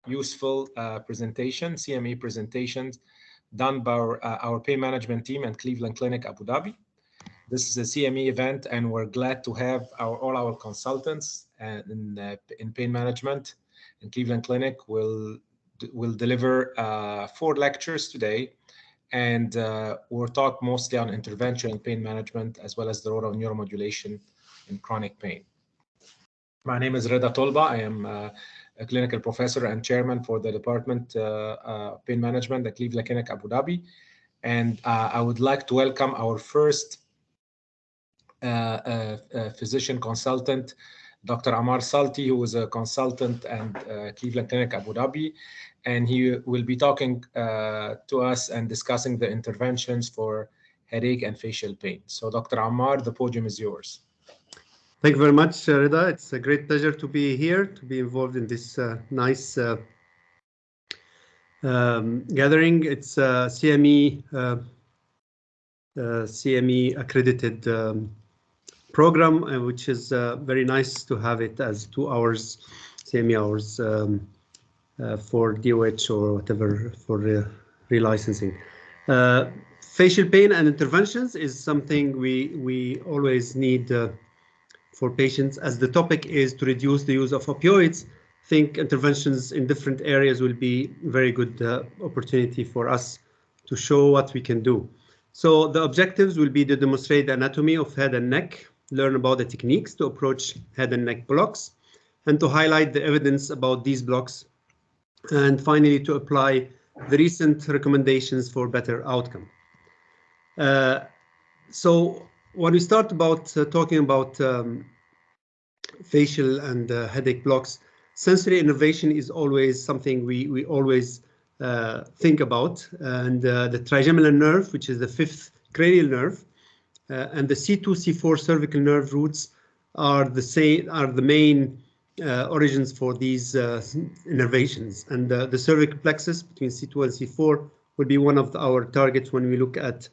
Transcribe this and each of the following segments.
useful presentation, CME presentations done by our pain management team at Cleveland Clinic, Abu Dhabi. This is a CME event, and we're glad to have all our consultants in pain management in Cleveland Clinic will deliver 4 lectures today, and we'll talk mostly on interventional pain management as well as the role of neuromodulation in chronic pain. My name is Reda Tolba. I am a clinical professor and chairman for the Department of Pain Management at Cleveland Clinic, Abu Dhabi. And I would like to welcome our first physician consultant, Dr. Ammar Salti, who is a consultant at Cleveland Clinic, Abu Dhabi. And he will be talking to us and discussing the interventions for headache and facial pain. So Dr. Ammar, the podium is yours. Thank you very much, Reda. It's a great pleasure to be here, to be involved in this nice gathering. It's a CME accredited program, which is very nice to have it as 2 hours, CME hours for DOH or whatever for relicensing. Facial pain and interventions is something we always need for patients, as the topic is to reduce the use of opioids. I think interventions in different areas will be very good opportunity for us to show what we can do. So the objectives will be to demonstrate the anatomy of head and neck, learn about the techniques to approach head and neck blocks, and to highlight the evidence about these blocks, and finally to apply the recent recommendations for better outcome. So when we start about talking about facial and headache blocks, sensory innervation is always something we always think about, and the trigeminal nerve, which is the 5th cranial nerve, and the C2, C4 cervical nerve roots are the main origins for these innervations, and the cervical plexus between C2 and C4 will be one of our targets when we look at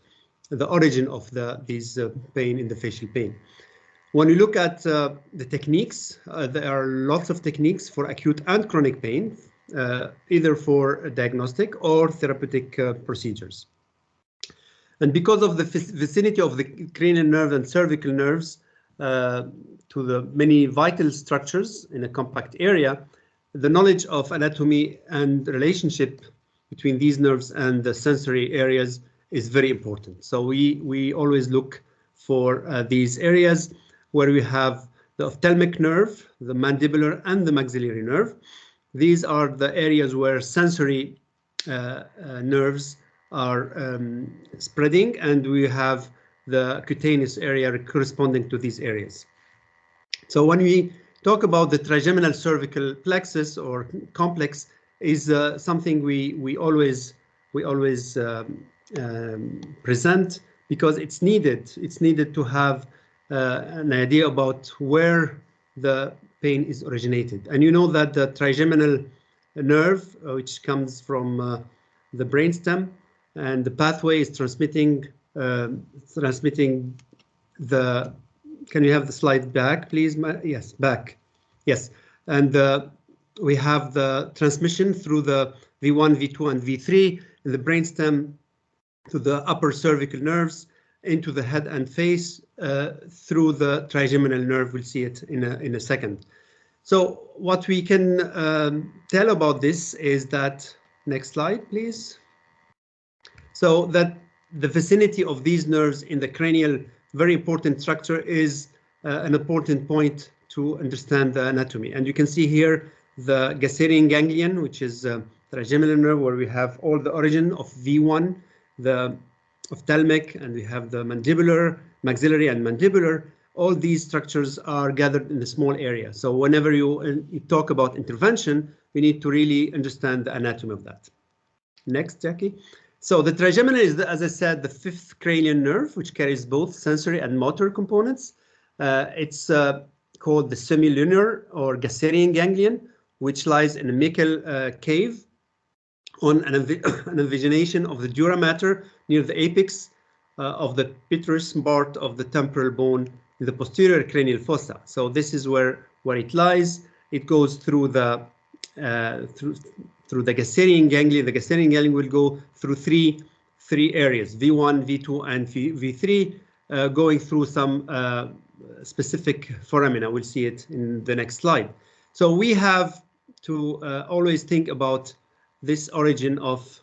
the origin of these pain in the facial pain. When we look at the techniques, there are lots of techniques for acute and chronic pain, either for diagnostic or therapeutic procedures. And because of the vicinity of the cranial nerve and cervical nerves to the many vital structures in a compact area, the knowledge of anatomy and relationship between these nerves and the sensory areas is very important. So we always look for these areas where we have the ophthalmic nerve, the mandibular, and the maxillary nerve. These are the areas where sensory nerves are spreading, and we have the cutaneous area corresponding to these areas. So when we talk about the trigeminal cervical plexus or complex, is something we always present because it's needed. It's needed to have an idea about where the pain is originated. And you know that the trigeminal nerve, which comes from the brainstem, and the pathway is transmitting the. Can you have the slide back, please? Yes, back. Yes, and we have the transmission through the V1, V2, and V3 in the brainstem to the upper cervical nerves into the head and face through the trigeminal nerve. We'll see it in a second. So what we can tell about this is that, next slide, please. So that the vicinity of these nerves in the cranial, very important structure, is an important point to understand the anatomy. And you can see here the Gasserian ganglion, which is trigeminal nerve, where we have all the origin of V1, the ophthalmic, and we have the mandibular, maxillary, and mandibular. All these structures are gathered in a small area. So whenever you talk about intervention, we need to really understand the anatomy of that. Next, Jackie. So the trigeminal is, as I said, the 5th cranial nerve, which carries both sensory and motor components. It's called the semilunar or Gasserian ganglion, which lies in a Meckel cave on an envisionation of the dura mater near the apex of the petrous part of the temporal bone in the posterior cranial fossa. So this is where it lies. It goes through the through the Gasserian ganglion. The Gasserian ganglion will go through three areas: V1, V2, and V3, going through some specific foramina. We'll see it in the next slide. So we have to always think about this origin of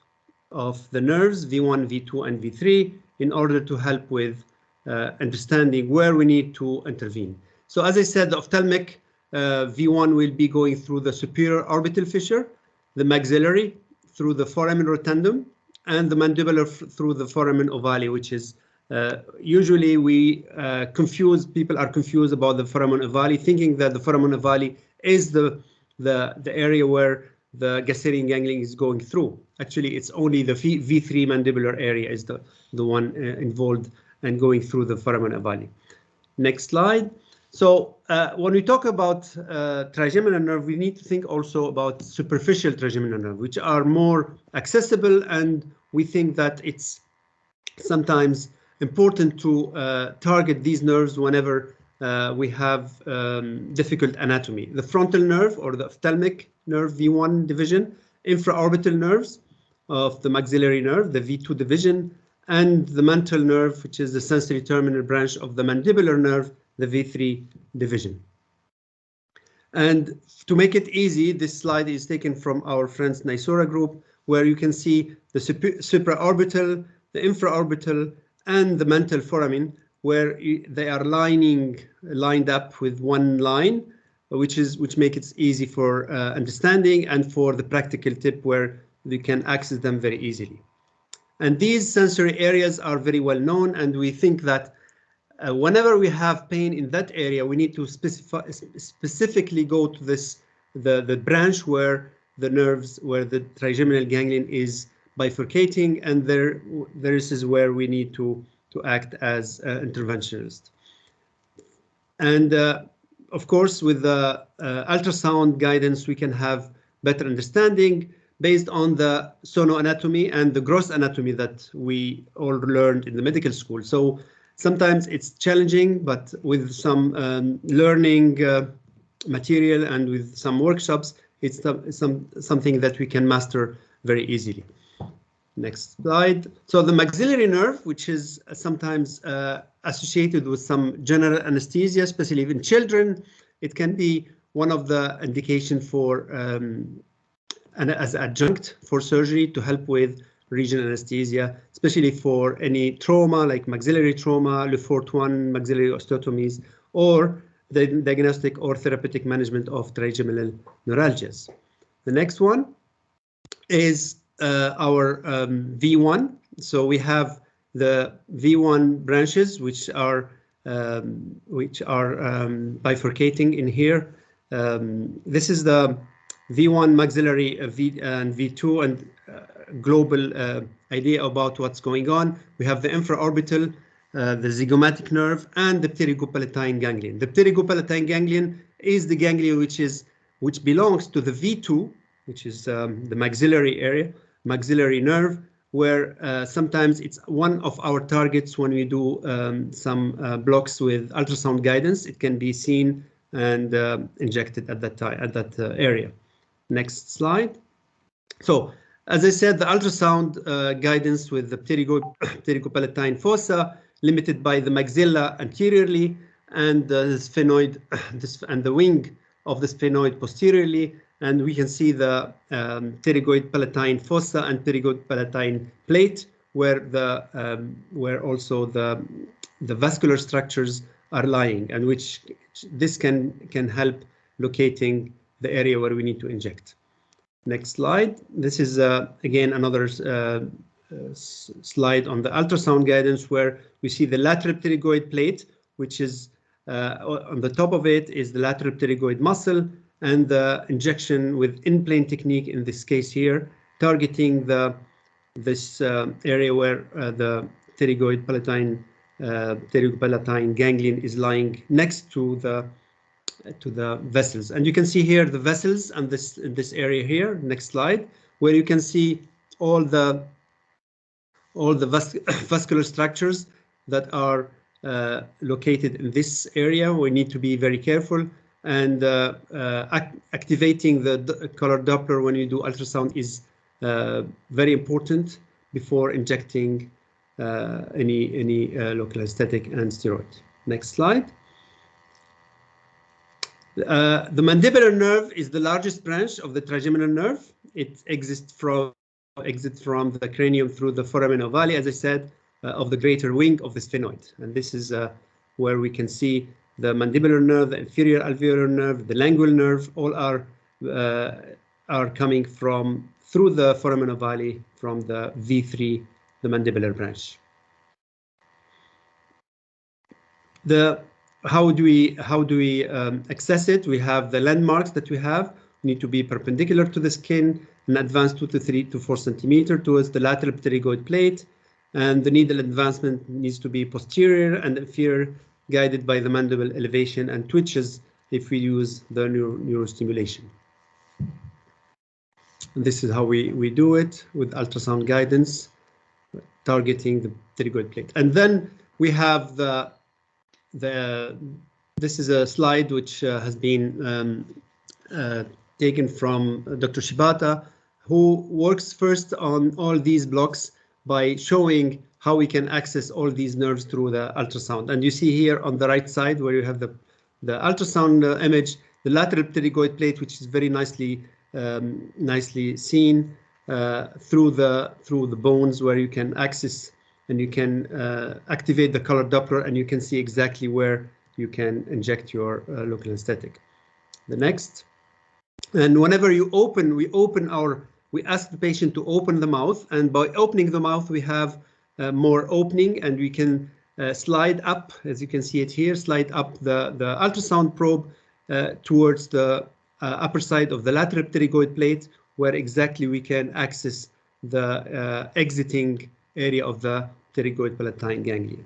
the nerves, V1, V2, and V3, in order to help with understanding where we need to intervene. So as I said, the ophthalmic V1 will be going through the superior orbital fissure, the maxillary through the foramen rotundum, and the mandibular through the foramen ovale, which is usually people are confused about the foramen ovale, thinking that the foramen ovale is the area where the Gasserian ganglion is going through. Actually, it's only the V3 mandibular area is the one involved and going through the foramen ovale. Next slide. So when we talk about trigeminal nerve, we need to think also about superficial trigeminal nerve, which are more accessible, and we think that it's sometimes important to target these nerves whenever we have difficult anatomy. The frontal nerve, or the ophthalmic nerve V1 division, infraorbital nerves of the maxillary nerve, the V2 division, and the mantle nerve, which is the sensory terminal branch of the mandibular nerve, the V3 division. And to make it easy, this slide is taken from our friends Nysora group, where you can see the supraorbital, the infraorbital, and the mantle foramen, where they are lined up with one line, which makes it easy for understanding and for the practical tip where you can access them very easily. And these sensory areas are very well known, and we think that whenever we have pain in that area, we need to specifically go to the branch where the nerves, where the trigeminal ganglion is bifurcating, and this is where we need to act as interventionist. And of course, with the ultrasound guidance, we can have better understanding based on the sonoanatomy and the gross anatomy that we all learned in the medical school. So sometimes it's challenging, but with some learning material and with some workshops, it's something that we can master very easily. Next slide. So the maxillary nerve, which is sometimes associated with some general anesthesia, especially in children, it can be one of the indications for and as adjunct for surgery to help with regional anesthesia, especially for any trauma like maxillary trauma, Le Fort 1 maxillary osteotomies, or the diagnostic or therapeutic management of trigeminal neuralgias. The next one is our V1. So we have the V1 branches, which are bifurcating in here. This is the V1 maxillary and V2 and global idea about what's going on. We have the infraorbital, the zygomatic nerve, and the pterygopalatine ganglion. The pterygopalatine ganglion is the ganglion which belongs to the V2, which is the maxillary nerve, where sometimes it's one of our targets when we do some blocks with ultrasound guidance. It can be seen and injected at that area. Next slide. So, as I said, the ultrasound guidance with the pterygopalatine fossa, limited by the maxilla anteriorly, and the sphenoid, and the wing of the sphenoid posteriorly, and we can see the pterygoid palatine fossa and pterygoid palatine plate, where also the vascular structures are lying, and which this can help locating the area where we need to inject. Next slide. This is again another slide on the ultrasound guidance, where we see the lateral pterygoid plate, which is on the top of it is the lateral pterygoid muscle, and the injection with in-plane technique in this case here, targeting this area where the pterygopalatine ganglion is lying next to the vessels. And you can see here the vessels and this area here. Next slide, where you can see all the vascular structures that are located in this area. We need to be very careful and activating the color Doppler when you do ultrasound is very important before injecting any local anesthetic and steroid. Next slide. The mandibular nerve is the largest branch of the trigeminal nerve. It exits from the cranium through the foramen ovale, as I said, of the greater wing of the sphenoid. And this is where we can see the mandibular nerve, the inferior alveolar nerve, the lingual nerve, all are coming through the foramen ovale from the V3, the mandibular branch. How do we access it? We have the landmarks that we have. We need to be perpendicular to the skin and advance 2 to 3 to 4 centimeters towards the lateral pterygoid plate, and the needle advancement needs to be posterior and inferior, guided by the mandible elevation and twitches if we use the neurostimulation. And this is how we do it with ultrasound guidance, targeting the pterygoid plate. And then we have this is a slide which has been taken from Dr. Shibata, who works first on all these blocks by showing how we can access all these nerves through the ultrasound. And you see here on the right side where you have the ultrasound image, the lateral pterygoid plate, which is very nicely seen through the bones, where you can access and you can activate the color Doppler, and you can see exactly where you can inject your local anesthetic. The next, and whenever you open, we ask the patient to open the mouth, and by opening the mouth, we have more opening, and we can slide up, as you can see it here, slide up the ultrasound probe towards the upper side of the lateral pterygoid plate, where exactly we can access the exiting area of the pterygoid palatine ganglion.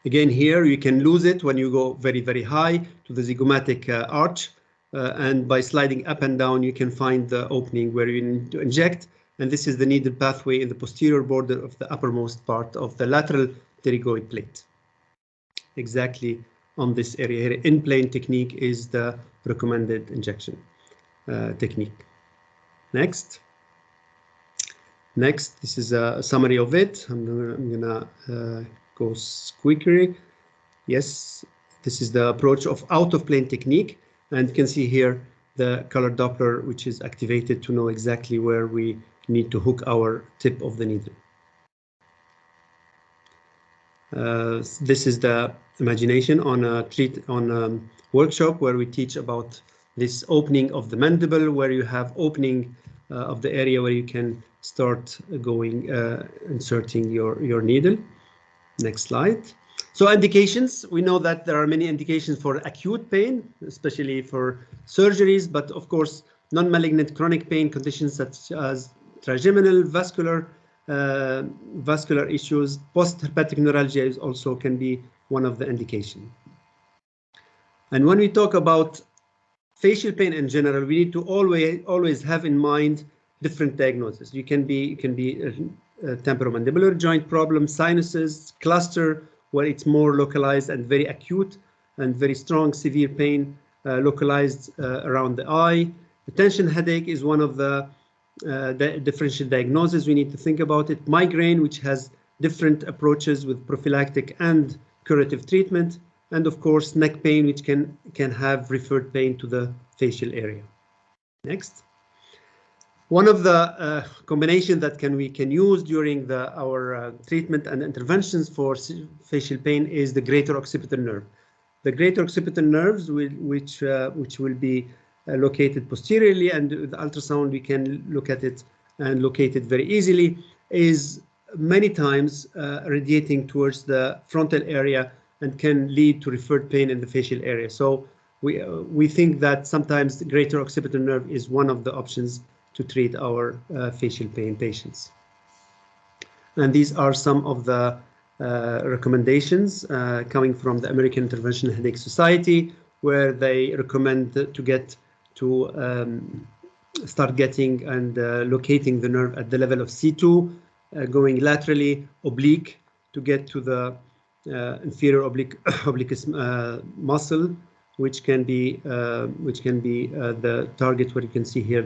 Again, here you can lose it when you go very, very high to the zygomatic arch, and by sliding up and down, you can find the opening where you need to inject. And this is the needle pathway in the posterior border of the uppermost part of the lateral pterygoid plate. Exactly on this area here, in-plane technique is the recommended injection technique. Next, this is a summary of it. I'm gonna go quickly. Yes, this is the approach of out-of-plane technique, and you can see here the color Doppler, which is activated to know exactly where we need to hook our tip of the needle. This is the imagination on a workshop where we teach about this opening of the mandible, where you have opening of the area where you can start going inserting your needle. Next slide. So indications, we know that there are many indications for acute pain, especially for surgeries, but of course non-malignant chronic pain conditions such as trigeminal, vascular issues, post-herpetic neuralgia also can be one of the indications. And when we talk about facial pain in general, we need to always have in mind different diagnoses. You can be temporomandibular joint problem, sinuses, cluster, where it's more localized and very acute and very strong, severe pain localized around the eye. The tension headache is one of the differential diagnoses we need to think about it. Migraine, which has different approaches with prophylactic and curative treatment, and of course neck pain, which can have referred pain to the facial area. Next. One of the combinations that we can use during our treatment and interventions for facial pain is the greater occipital nerve. The greater occipital nerves, which will be located posteriorly, and with ultrasound we can look at it and locate it very easily, is many times radiating towards the frontal area and can lead to referred pain in the facial area. So we think that sometimes the greater occipital nerve is one of the options to treat our facial pain patients. And these are some of the recommendations coming from the American Interventional Headache Society, where they recommend start getting and locating the nerve at the level of C2, going laterally, oblique, to get to the inferior obliquus muscle, which can be the target, where you can see here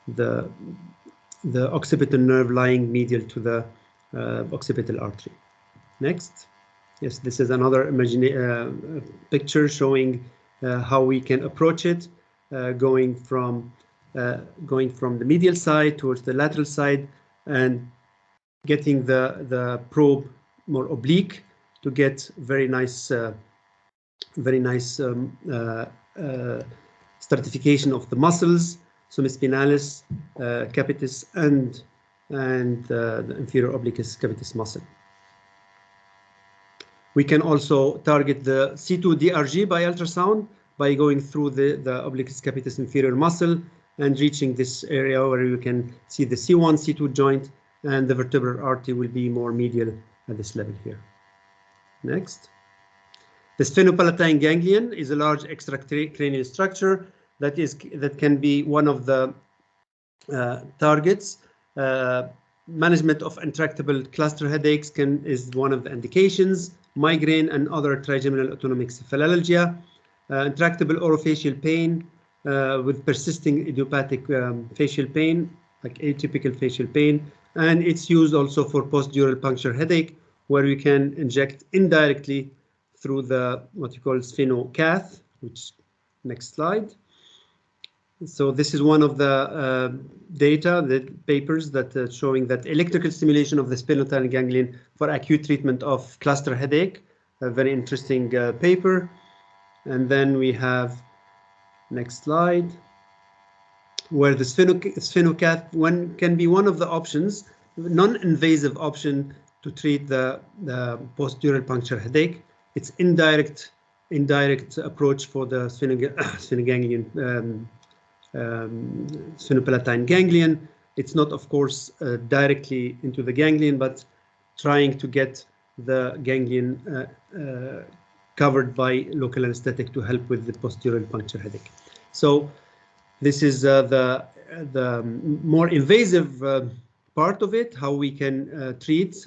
the occipital nerve lying medial to the occipital artery. Next. Yes, this is another picture showing how we can approach it, going from the medial side towards the lateral side and getting the probe more oblique to get very nice stratification of the muscles, semispinalis, capitis, and the inferior obliquus capitis muscle. We can also target the C2 DRG by ultrasound by going through the obliquus capitis inferior muscle and reaching this area where you can see the C1, C2 joint, and the vertebral artery will be more medial at this level here. Next. The sphenopalatine ganglion is a large extracranial structure that can be one of the targets. Management of intractable cluster headaches is one of the indications. Migraine and other trigeminal autonomic cephalalgia. Intractable orofacial pain with persisting idiopathic facial pain, like atypical facial pain. And it's used also for post-dural puncture headache, where you can inject indirectly through the what you call sphenocath, which next slide. So this is one of the the papers that showing that electrical stimulation of the sphenopalatine ganglion for acute treatment of cluster headache. A very interesting paper. And then we have next slide, where the sphenocath can be one of the options, non-invasive option to treat the post-dural puncture headache. It's indirect approach for the sphenopalatine ganglion. It's not, of course, directly into the ganglion, but trying to get the ganglion covered by local anesthetic to help with the post-dural puncture headache. So this is the more invasive part of it, how we can treat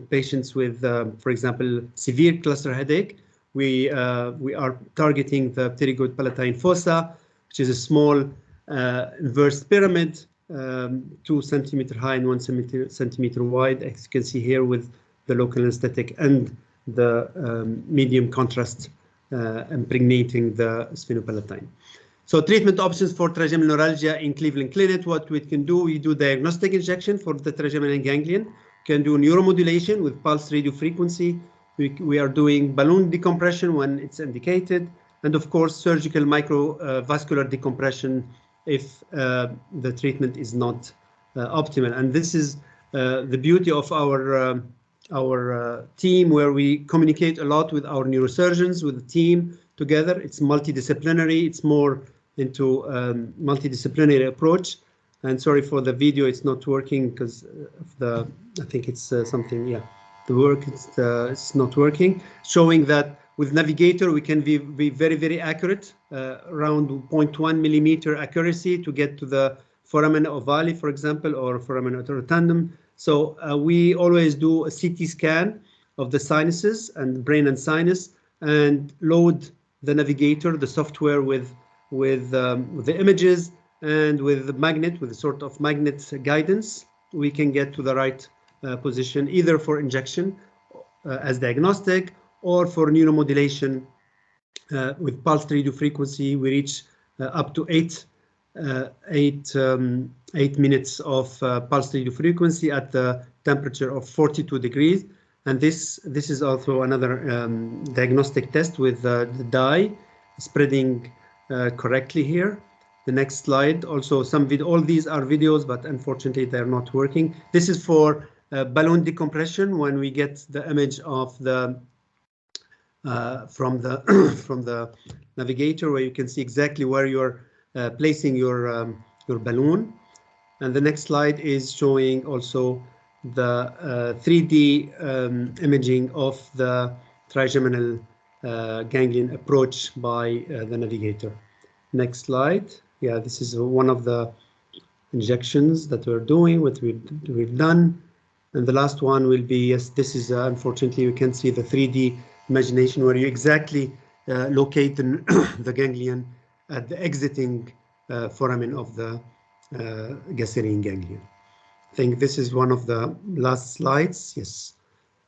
patients with, for example, severe cluster headache. We are targeting the pterygoid palatine fossa, which is a small inverse pyramid, 2 centimeter high and 1 centimeter wide, as you can see here, with the local anesthetic and the medium contrast impregnating the sphenopalatine. So treatment options for trigeminal neuralgia in Cleveland Clinic, what we can do, we do diagnostic injection for the trigeminal ganglion, can do neuromodulation with pulse radio frequency. We are doing balloon decompression when it's indicated, and of course surgical microvascular decompression if the treatment is not optimal. And this is the beauty of our team, where we communicate a lot with our neurosurgeons, with the team together. It's multidisciplinary. It's more into multidisciplinary approach. And sorry for the video, it's not working because of the, I think it's something, yeah, the work, it's not working. Showing that with Navigator, we can be very, very accurate, around 0.1 millimeter accuracy to get to the foramina ovale, for example, or foramina rotundum. So we always do a CT scan of the sinuses and brain and sinus, and load the Navigator, the software, with the images and with the magnet, with a sort of magnet guidance. We can get to the right position, either for injection as diagnostic or for neuromodulation with pulse radio frequency. We reach up to 8 minutes of pulse radio frequency at the temperature of 42 degrees. And this is also another diagnostic test with the dye spreading correctly here. The next slide, also all these are videos, but unfortunately they're not working. This is for balloon decompression, when we get the image of the from the Navigator, where you can see exactly where you're placing your balloon. And the next slide is showing also the 3D imaging of the trigeminal ganglion approach by the Navigator. Next slide. Yeah, this is one of the injections that we're doing, what we've done. And the last one will be, yes, this is unfortunately you can see the 3D imagination, where you exactly locate the ganglion at the exiting foramen of the gastrin ganglion. I think this is one of the last slides. Yes.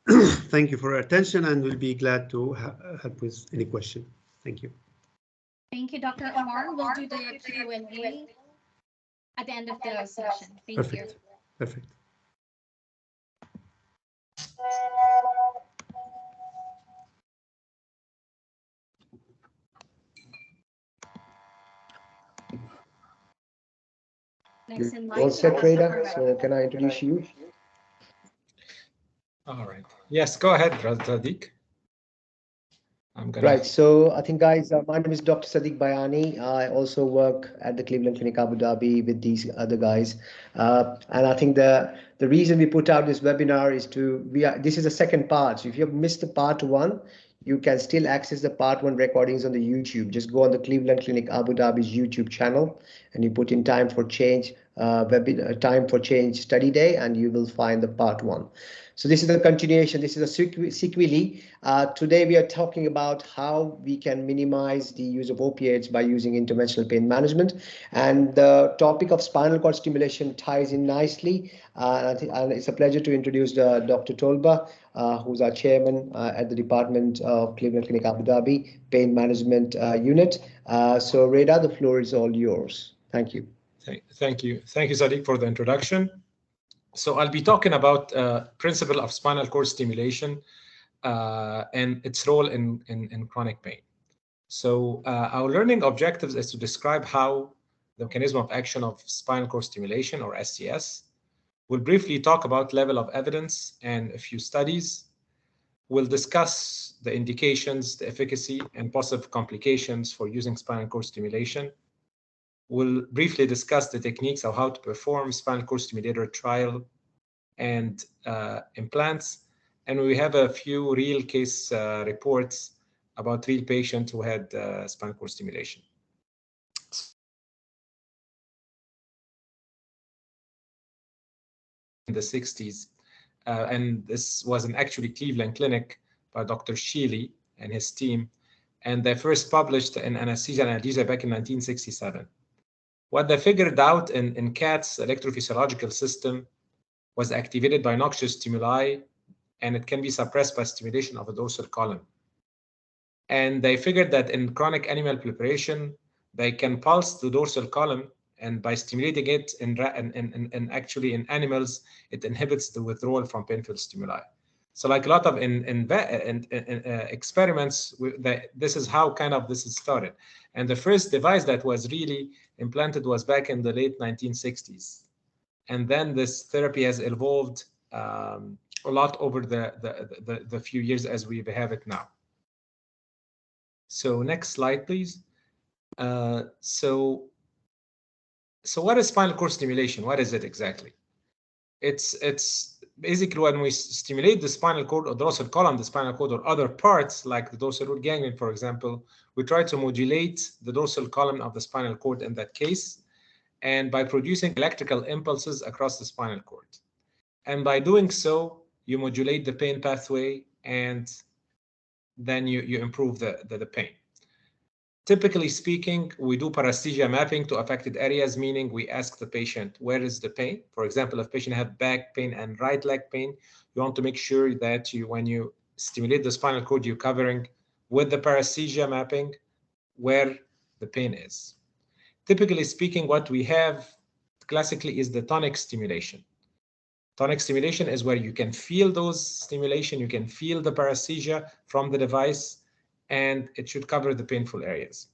Thank you for your attention, and we'll be glad to help with any question. Thank you. Thank you, Dr. Omar. We'll do the Q&A at the end of the session. Thank you. Perfect. Next in line, all set, Reda. So can I introduce you? All right. Yes, go ahead, Sadiq. Right. So I think, guys, my name is Dr. Sadiq Bayani. I also work at the Cleveland Clinic Abu Dhabi with these other guys. And I think the reason we put out this webinar is this is a second part. So if you have missed the part one, you can still access the part one recordings on the YouTube. Just go on the Cleveland Clinic Abu Dhabi's YouTube channel and you put in time for change study day, and you will find the part one. So this is a continuation. This is a sequelae. Today we are talking about how we can minimize the use of opioids by using interventional pain management. And the topic of spinal cord stimulation ties in nicely. And it's a pleasure to introduce Dr. Tolba, who's our chairman at the Department of Cleveland Clinic Abu Dhabi Pain Management Unit. So Reda, the floor is all yours. Thank you. Thank you. Thank you, Sadiq, for the introduction. So I'll be talking about principle of spinal cord stimulation and its role in chronic pain. So our learning objectives is to describe how the mechanism of action of spinal cord stimulation, or SCS. We'll briefly talk about level of evidence and a few studies. We'll discuss the indications, the efficacy, and possible complications for using spinal cord stimulation. We'll briefly discuss the techniques of how to perform spinal cord stimulator trial and implants. And we have a few real case reports about real patients who had spinal cord stimulation. In the 60s, and this was an actually Cleveland Clinic by Dr. Sheely and his team, and they first published in Anesthesia and Analgesia back in 1967. What they figured out in cats' electrophysiological system was activated by noxious stimuli, and it can be suppressed by stimulation of the dorsal column. And they figured that in chronic animal preparation, they can pulse the dorsal column, and by stimulating it actually in animals, it inhibits the withdrawal from painful stimuli. So like a lot of experiments, this is how this is started. And the first device that was really implanted was back in the late 1960s. And then this therapy has evolved a lot over the few years as we have it now. So next slide, please. So what is spinal cord stimulation? What is it exactly? It's basically when we stimulate the spinal cord or dorsal column, the spinal cord, or other parts like the dorsal root ganglion, for example, we try to modulate the dorsal column of the spinal cord in that case, and by producing electrical impulses across the spinal cord. And by doing so, you modulate the pain pathway, and then you improve the pain. Typically speaking, we do paresthesia mapping to affected areas, meaning we ask the patient, where is the pain? For example, if patient have back pain and right leg pain, you want to make sure that when you stimulate the spinal cord, you're covering with the paresthesia mapping where the pain is. Typically speaking, what we have classically is the tonic stimulation. Tonic stimulation is where you can feel those stimulation, you can feel the paresthesia from the device, and it should cover the painful areas.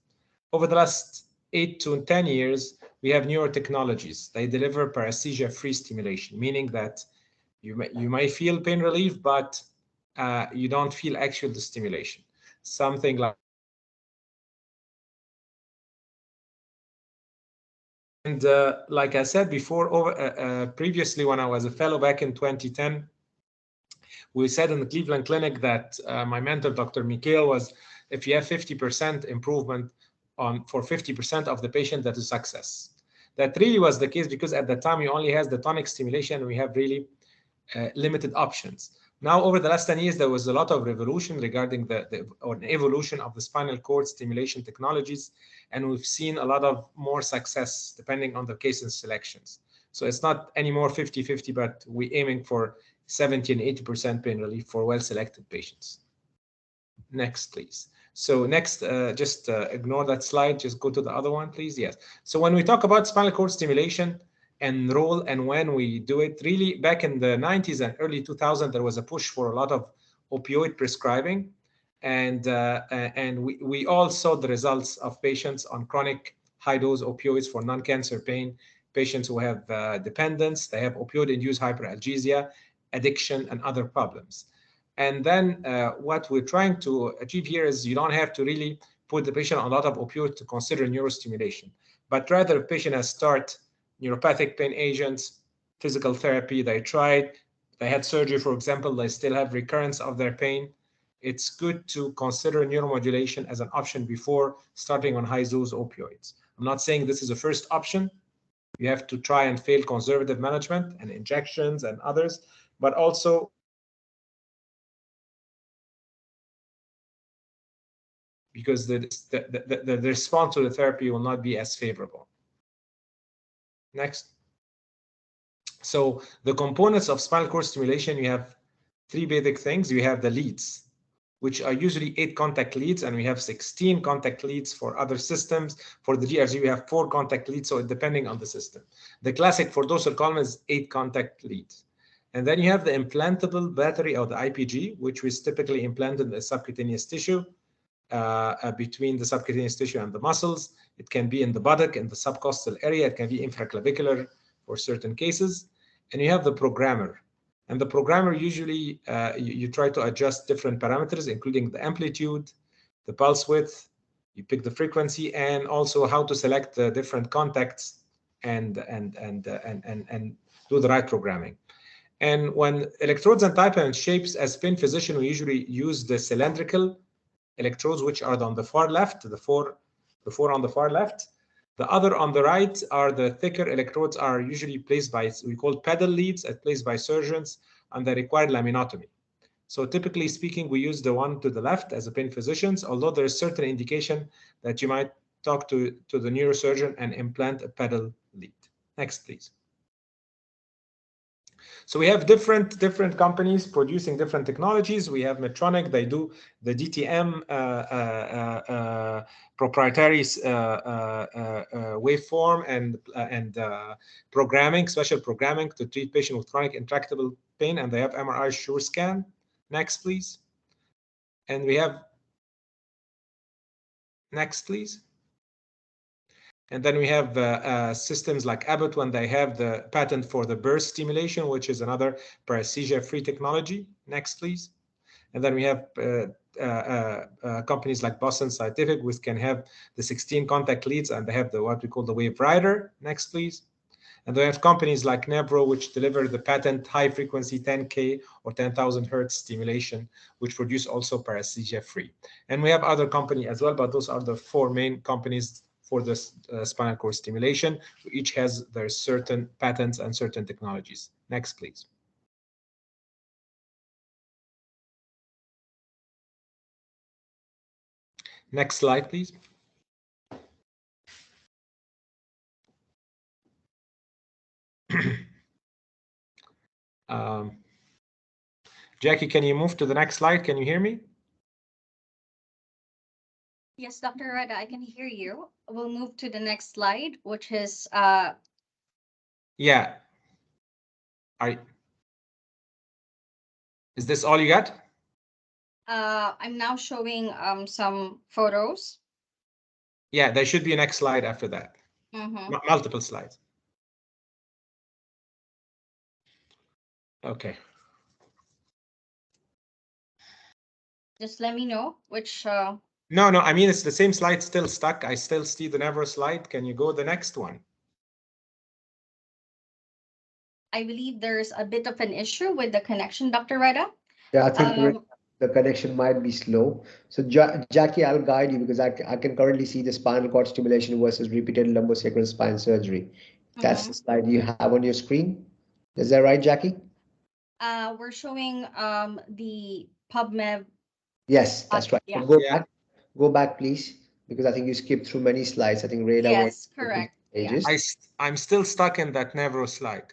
Over the last 8 to 10 years, we have newer technologies. They deliver paresthesia-free stimulation, meaning that you may feel pain relief, but you don't feel actual stimulation. Something like, and like I said before, previously when I was a fellow back in 2010, we said in the Cleveland Clinic that my mentor, Dr. Mikhail, was if you have 50% improvement for 50% of the patient, that is success. That really was the case because at the time you only has the tonic stimulation and we have really limited options. Now, over the last 10 years, there was a lot of revolution regarding or evolution of the spinal cord stimulation technologies, and we've seen a lot of more success depending on the case and selections. So it's not anymore 50-50, but we're aiming for 70 and 80% pain relief for well-selected patients. Next, please. So next, just ignore that slide. Just go to the other one, please. Yes. So when we talk about spinal cord stimulation and role and when we do it, really back in the 90s and early 2000s, there was a push for a lot of opioid prescribing. And we all saw the results of patients on chronic high-dose opioids for non-cancer pain, patients who have dependence, they have opioid-induced hyperalgesia, addiction, and other problems. And then what we're trying to achieve here is you don't have to really put the patient on a lot of opioids to consider neurostimulation, but rather the patient has started neuropathic pain agents, physical therapy, they tried, they had surgery, for example, they still have recurrence of their pain. It's good to consider neuromodulation as an option before starting on high-dose opioids. I'm not saying this is the first option. You have to try and fail conservative management and injections and others, but also because the response to the therapy will not be as favorable. Next. So the components of spinal cord stimulation, you have three basic things. You have the leads, which are usually 8 contact leads, and we have 16 contact leads for other systems. For the DRG, we have 4 contact leads, so depending on the system. The classic for dorsal column is 8 contact leads. And then you have the implantable battery, or the IPG, which is typically implanted in the subcutaneous tissue, between the subcutaneous tissue and the muscles. It can be in the buttock, in the subcostal area. It can be infraclavicular for certain cases. And you have the programmer. And the programmer usually, you try to adjust different parameters, including the amplitude, the pulse width, you pick the frequency, and also how to select the different contacts and do the right programming. And when electrodes and type and shapes, as pain physician, we usually use the cylindrical electrodes, which are on the far left, the four on the far left. The other on the right are the thicker electrodes, are usually placed by, we call pedal leads, placed by surgeons, and they require laminotomy. So typically speaking, we use the one to the left as a pain physicians, although there is certain indication that you might talk to the neurosurgeon and implant a pedal lead. Next, please. So we have different companies producing different technologies. We have Medtronic, they do the DTM proprietary waveform and programming, special programming to treat patients with chronic intractable pain, and they have MRI Sure Scan. Next, please. And we have, next, please. And then we have systems like Abbott when they have the patent for the burst stimulation, which is another paresthesia-free technology. Next, please. And then we have companies like Boston Scientific, which can have the 16 contact leads, and they have the what we call the Wave Rider. Next, please. And we have companies like Nevro, which deliver the patent high-frequency 10K or 10,000 hertz stimulation, which produce also paresthesia-free. And we have other companies as well, but those are the 4 main companies for this spinal cord stimulation. Each has their certain patents and certain technologies. Next, please. Next slide, please. Jackie, can you move to the next slide? Can you hear me? Yes, Dr. Rada, I can hear you. We'll move to the next slide, which is yeah. Is this all you got? I'm now showing some photos. Yeah, there should be a next slide after that. Multiple slides. Okay. Just let me know which. No, I mean, it's the same slide still stuck. I still see the Nevro slide. Can you go the next one? I believe there's a bit of an issue with the connection, Dr. Rada. Yeah, I think the connection might be slow. So Jackie, I'll guide you because I can currently see the spinal cord stimulation versus repeated lumbosacral spine surgery. That's the slide you have on your screen. Is that right, Jackie? We're showing the PubMed. Yes, that's right. Yeah. Go back, please, because I think you skipped through many slides. I think Rada Yes, went correct. Yeah. pages. I'm still stuck in that Nevro slide.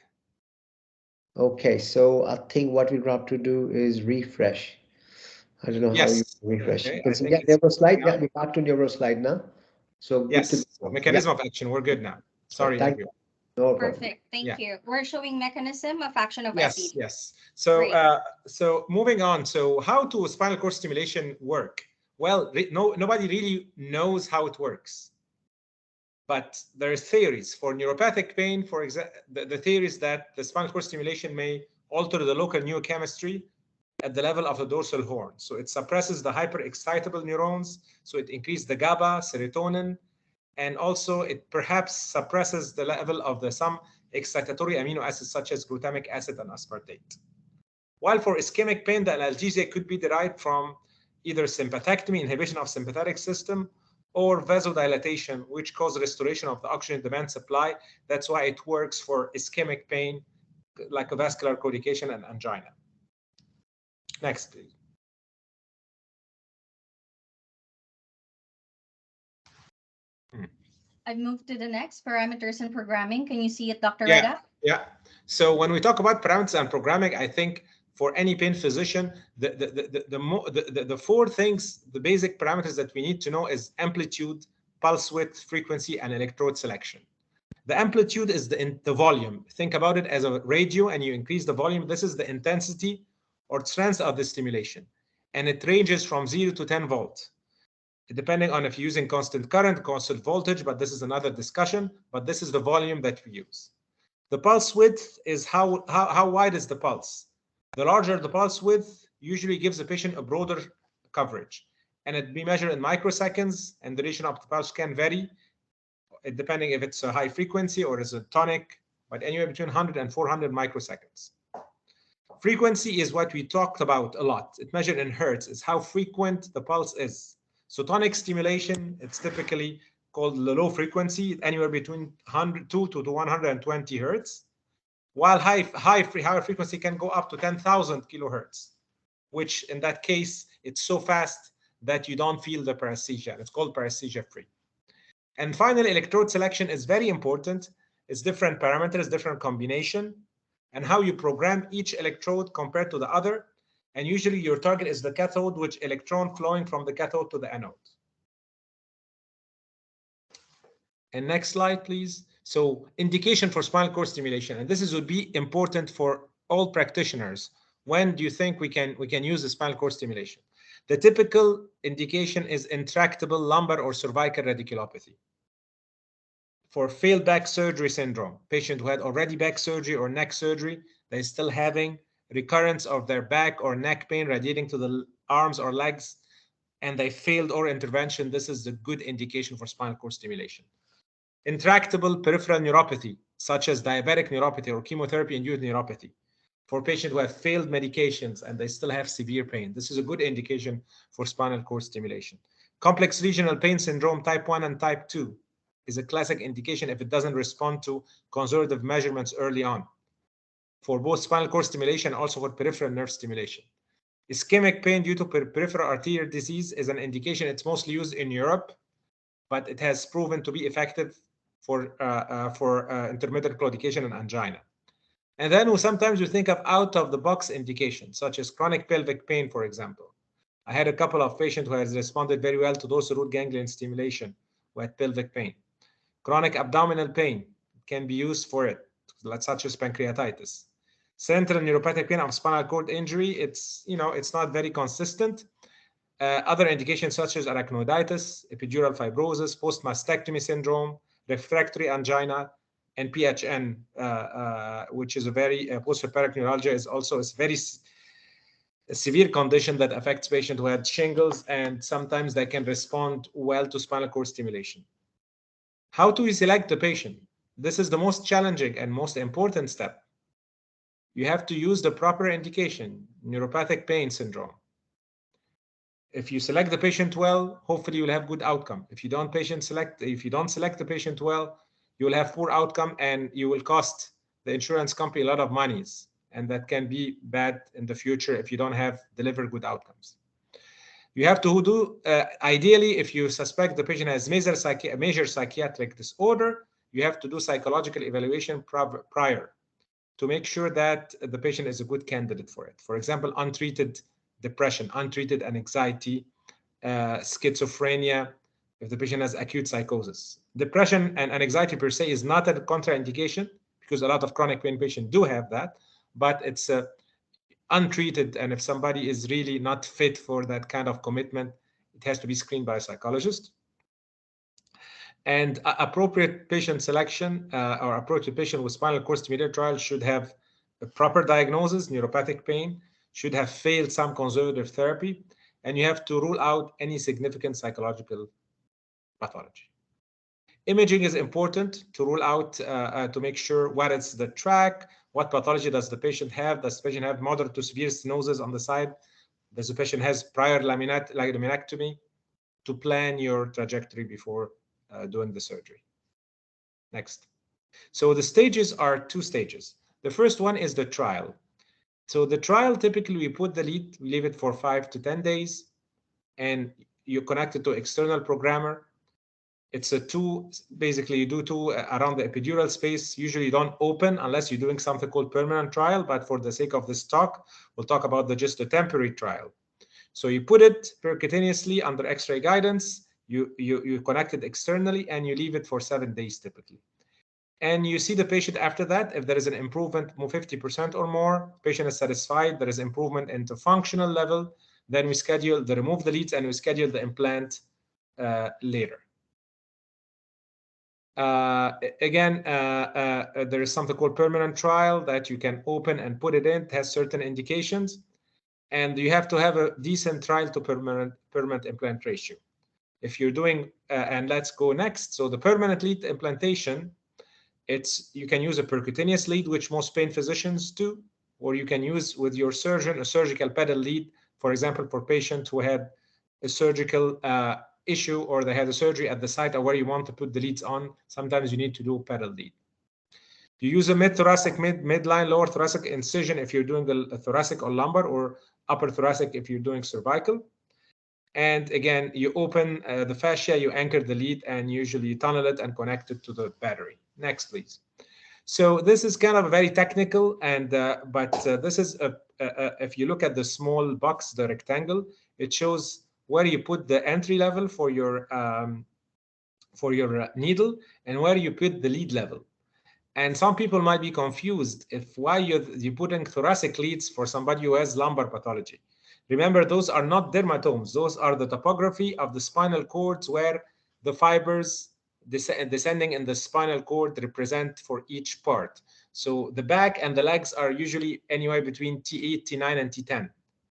Okay, so I think what we're going to have to do is refresh. I don't know how you Yes. refresh. Okay, You can I see, think yeah, it's neuro slide. coming Yeah, up. we're back to neuro slide now. So good to Yes. go. Mechanism of action. We're good now. Sorry, Thank everyone. No problem. Perfect. Thank Yeah. you. We're showing mechanism of action of Yes, epi. yes. So, Great. so moving on. So, how do spinal cord stimulation work? Well, nobody really knows how it works, but there are theories for neuropathic pain. For example, the theory is that the spinal cord stimulation may alter the local neurochemistry at the level of the dorsal horn. So it suppresses the hyperexcitable neurons. So it increases the GABA, serotonin, and also it perhaps suppresses the level of some excitatory amino acids such as glutamic acid and aspartate. While for ischemic pain, the analgesia could be derived from either sympathectomy, inhibition of sympathetic system, or vasodilatation, which cause restoration of the oxygen demand supply. That's why it works for ischemic pain, like a vascular claudication and angina. Next, please. I've moved to the next, parameters and programming. Can you see it, Dr. Yeah, Reda? yeah. So when we talk about parameters and programming, I think for any pain physician, the four things, the basic parameters that we need to know is amplitude, pulse width, frequency, and electrode selection. The amplitude is the volume. Think about it as a radio, and you increase the volume. This is the intensity or strength of the stimulation. And it ranges from 0 to 10 volts, depending on if you're using constant current, constant voltage, but this is another discussion. But this is the volume that we use. The pulse width is how wide is the pulse. The larger the pulse width usually gives the patient a broader coverage, and it be measured in microseconds, and the duration of the pulse can vary, depending if it's a high frequency or is a tonic, but anywhere between 100 and 400 microseconds. Frequency is what we talked about a lot. It measured in hertz. It's how frequent the pulse is. So tonic stimulation, it's typically called the low frequency, anywhere between 102 to 120 hertz, while higher frequency can go up to 10,000 kilohertz, which in that case, it's so fast that you don't feel the paresthesia. It's called paresthesia free. And finally, electrode selection is very important. It's different parameters, different combination, and how you program each electrode compared to the other. And usually your target is the cathode, which electron flowing from the cathode to the anode. And next slide, please. So indication for spinal cord stimulation, and this would be important for all practitioners. When do you think we can use the spinal cord stimulation? The typical indication is intractable lumbar or cervical radiculopathy. For failed back surgery syndrome, patient who had already back surgery or neck surgery, they're still having recurrence of their back or neck pain radiating to the arms or legs, and they failed oral intervention. This is a good indication for spinal cord stimulation. Intractable peripheral neuropathy, such as diabetic neuropathy or chemotherapy-induced neuropathy, for patients who have failed medications and they still have severe pain. This is a good indication for spinal cord stimulation. Complex regional pain syndrome type 1 and type 2 is a classic indication if it doesn't respond to conservative measurements early on, for both spinal cord stimulation and also for peripheral nerve stimulation. Ischemic pain due to peripheral arterial disease is an indication. It's mostly used in Europe, but it has proven to be effective for intermittent claudication and angina. And then sometimes we think of out-of-the-box indications, such as chronic pelvic pain, for example. I had a couple of patients who has responded very well to dorsal root ganglion stimulation with pelvic pain. Chronic abdominal pain can be used for it, such as pancreatitis. Central neuropathic pain of spinal cord injury, it's not very consistent. Other indications such as arachnoiditis, epidural fibrosis, post-mastectomy syndrome, refractory angina, and PHN, which is a very post-operative neuralgia, is also a very severe condition that affects patients who had shingles, and sometimes they can respond well to spinal cord stimulation. How do we select the patient? This is the most challenging and most important step. You have to use the proper indication, neuropathic pain syndrome. If you select the patient well, hopefully you'll have good outcome. If you don't select the patient well, you will have poor outcome and you will cost the insurance company a lot of monies. and that can be bad in the future if you don't have deliver good outcomes. You have to do, ideally, if you suspect the patient has major psychiatric disorder, you have to do psychological evaluation prior to make sure that the patient is a good candidate for it. For example, untreated depression, untreated anxiety, schizophrenia, if the patient has acute psychosis. Depression and anxiety per se is not a contraindication because a lot of chronic pain patients do have that, but it's untreated, and if somebody is really not fit for that kind of commitment, it has to be screened by a psychologist. And appropriate patient selection or appropriate patient with spinal cord stimulator trial should have a proper diagnosis, neuropathic pain, should have failed some conservative therapy, and you have to rule out any significant psychological pathology. Imaging is important to rule out, to make sure what is the track, what pathology does the patient have. Does the patient have moderate to severe stenosis on the side? Does the patient has prior laminectomy? To plan your trajectory before doing the surgery. Next. So the stages are 2 stages. The first one is the trial. So the trial, typically we put the lead, we leave it for 5 to 10 days, and you connect it to external programmer. It's a 2, basically you do 2 around the epidural space. Usually you don't open unless you're doing something called permanent trial, but for the sake of this talk, we'll talk about just a temporary trial. So you put it percutaneously under X-ray guidance, you connect it externally, and you leave it for 7 days typically. And you see the patient after that. If there is an improvement, 50% or more, patient is satisfied, there is improvement into functional level, then we remove the leads and we schedule the implant later. There is something called permanent trial that you can open and put it in. It has certain indications, and you have to have a decent trial to permanent implant ratio. If you're doing, and let's go next. So the permanent lead implantation, you can use a percutaneous lead, which most pain physicians do, or you can use with your surgeon a surgical pedal lead, for example, for patients who had a surgical issue or they had a surgery at the site or where you want to put the leads on. Sometimes you need to do pedal lead. You use a mid-thoracic, midline, lower thoracic incision if you're doing a thoracic or lumbar, or upper thoracic if you're doing cervical. And again, you open the fascia, you anchor the lead, and usually you tunnel it and connect it to the battery. Next, please. So this is kind of very technical, and this is if you look at the small box, the rectangle, it shows where you put the entry level for your needle and where you put the lead level. And some people might be confused if why you're putting thoracic leads for somebody who has lumbar pathology. Remember, those are not dermatomes. Those are the topography of the spinal cords where the fibers descending in the spinal cord represent for each part. So the back and the legs are usually anywhere between T8, T9, and T10.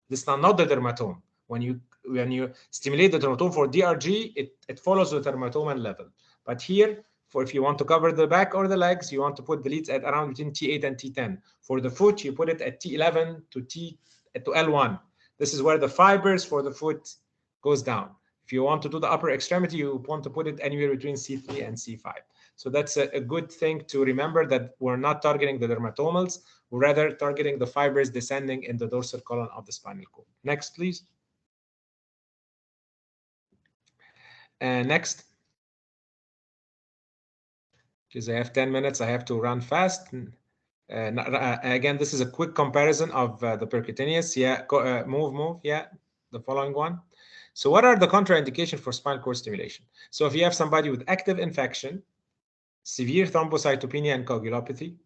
This is not the dermatome. When you stimulate the dermatome for DRG, it follows the dermatome level. But here, if you want to cover the back or the legs, you want to put the leads at around between T8 and T10. For the foot, you put it at T11 to L1. This is where the fibers for the foot goes down. If you want to do the upper extremity, you want to put it anywhere between C3 and C5. So that's a good thing to remember, that we're not targeting the dermatomals, we're rather targeting the fibers descending in the dorsal column of the spinal cord. Next, please. Next. Because I have 10 minutes, I have to run fast. Again, this is a quick comparison of the percutaneous. Yeah, move. Yeah, the following one. So what are the contraindications for spinal cord stimulation? So if you have somebody with active infection, severe thrombocytopenia and coagulopathy,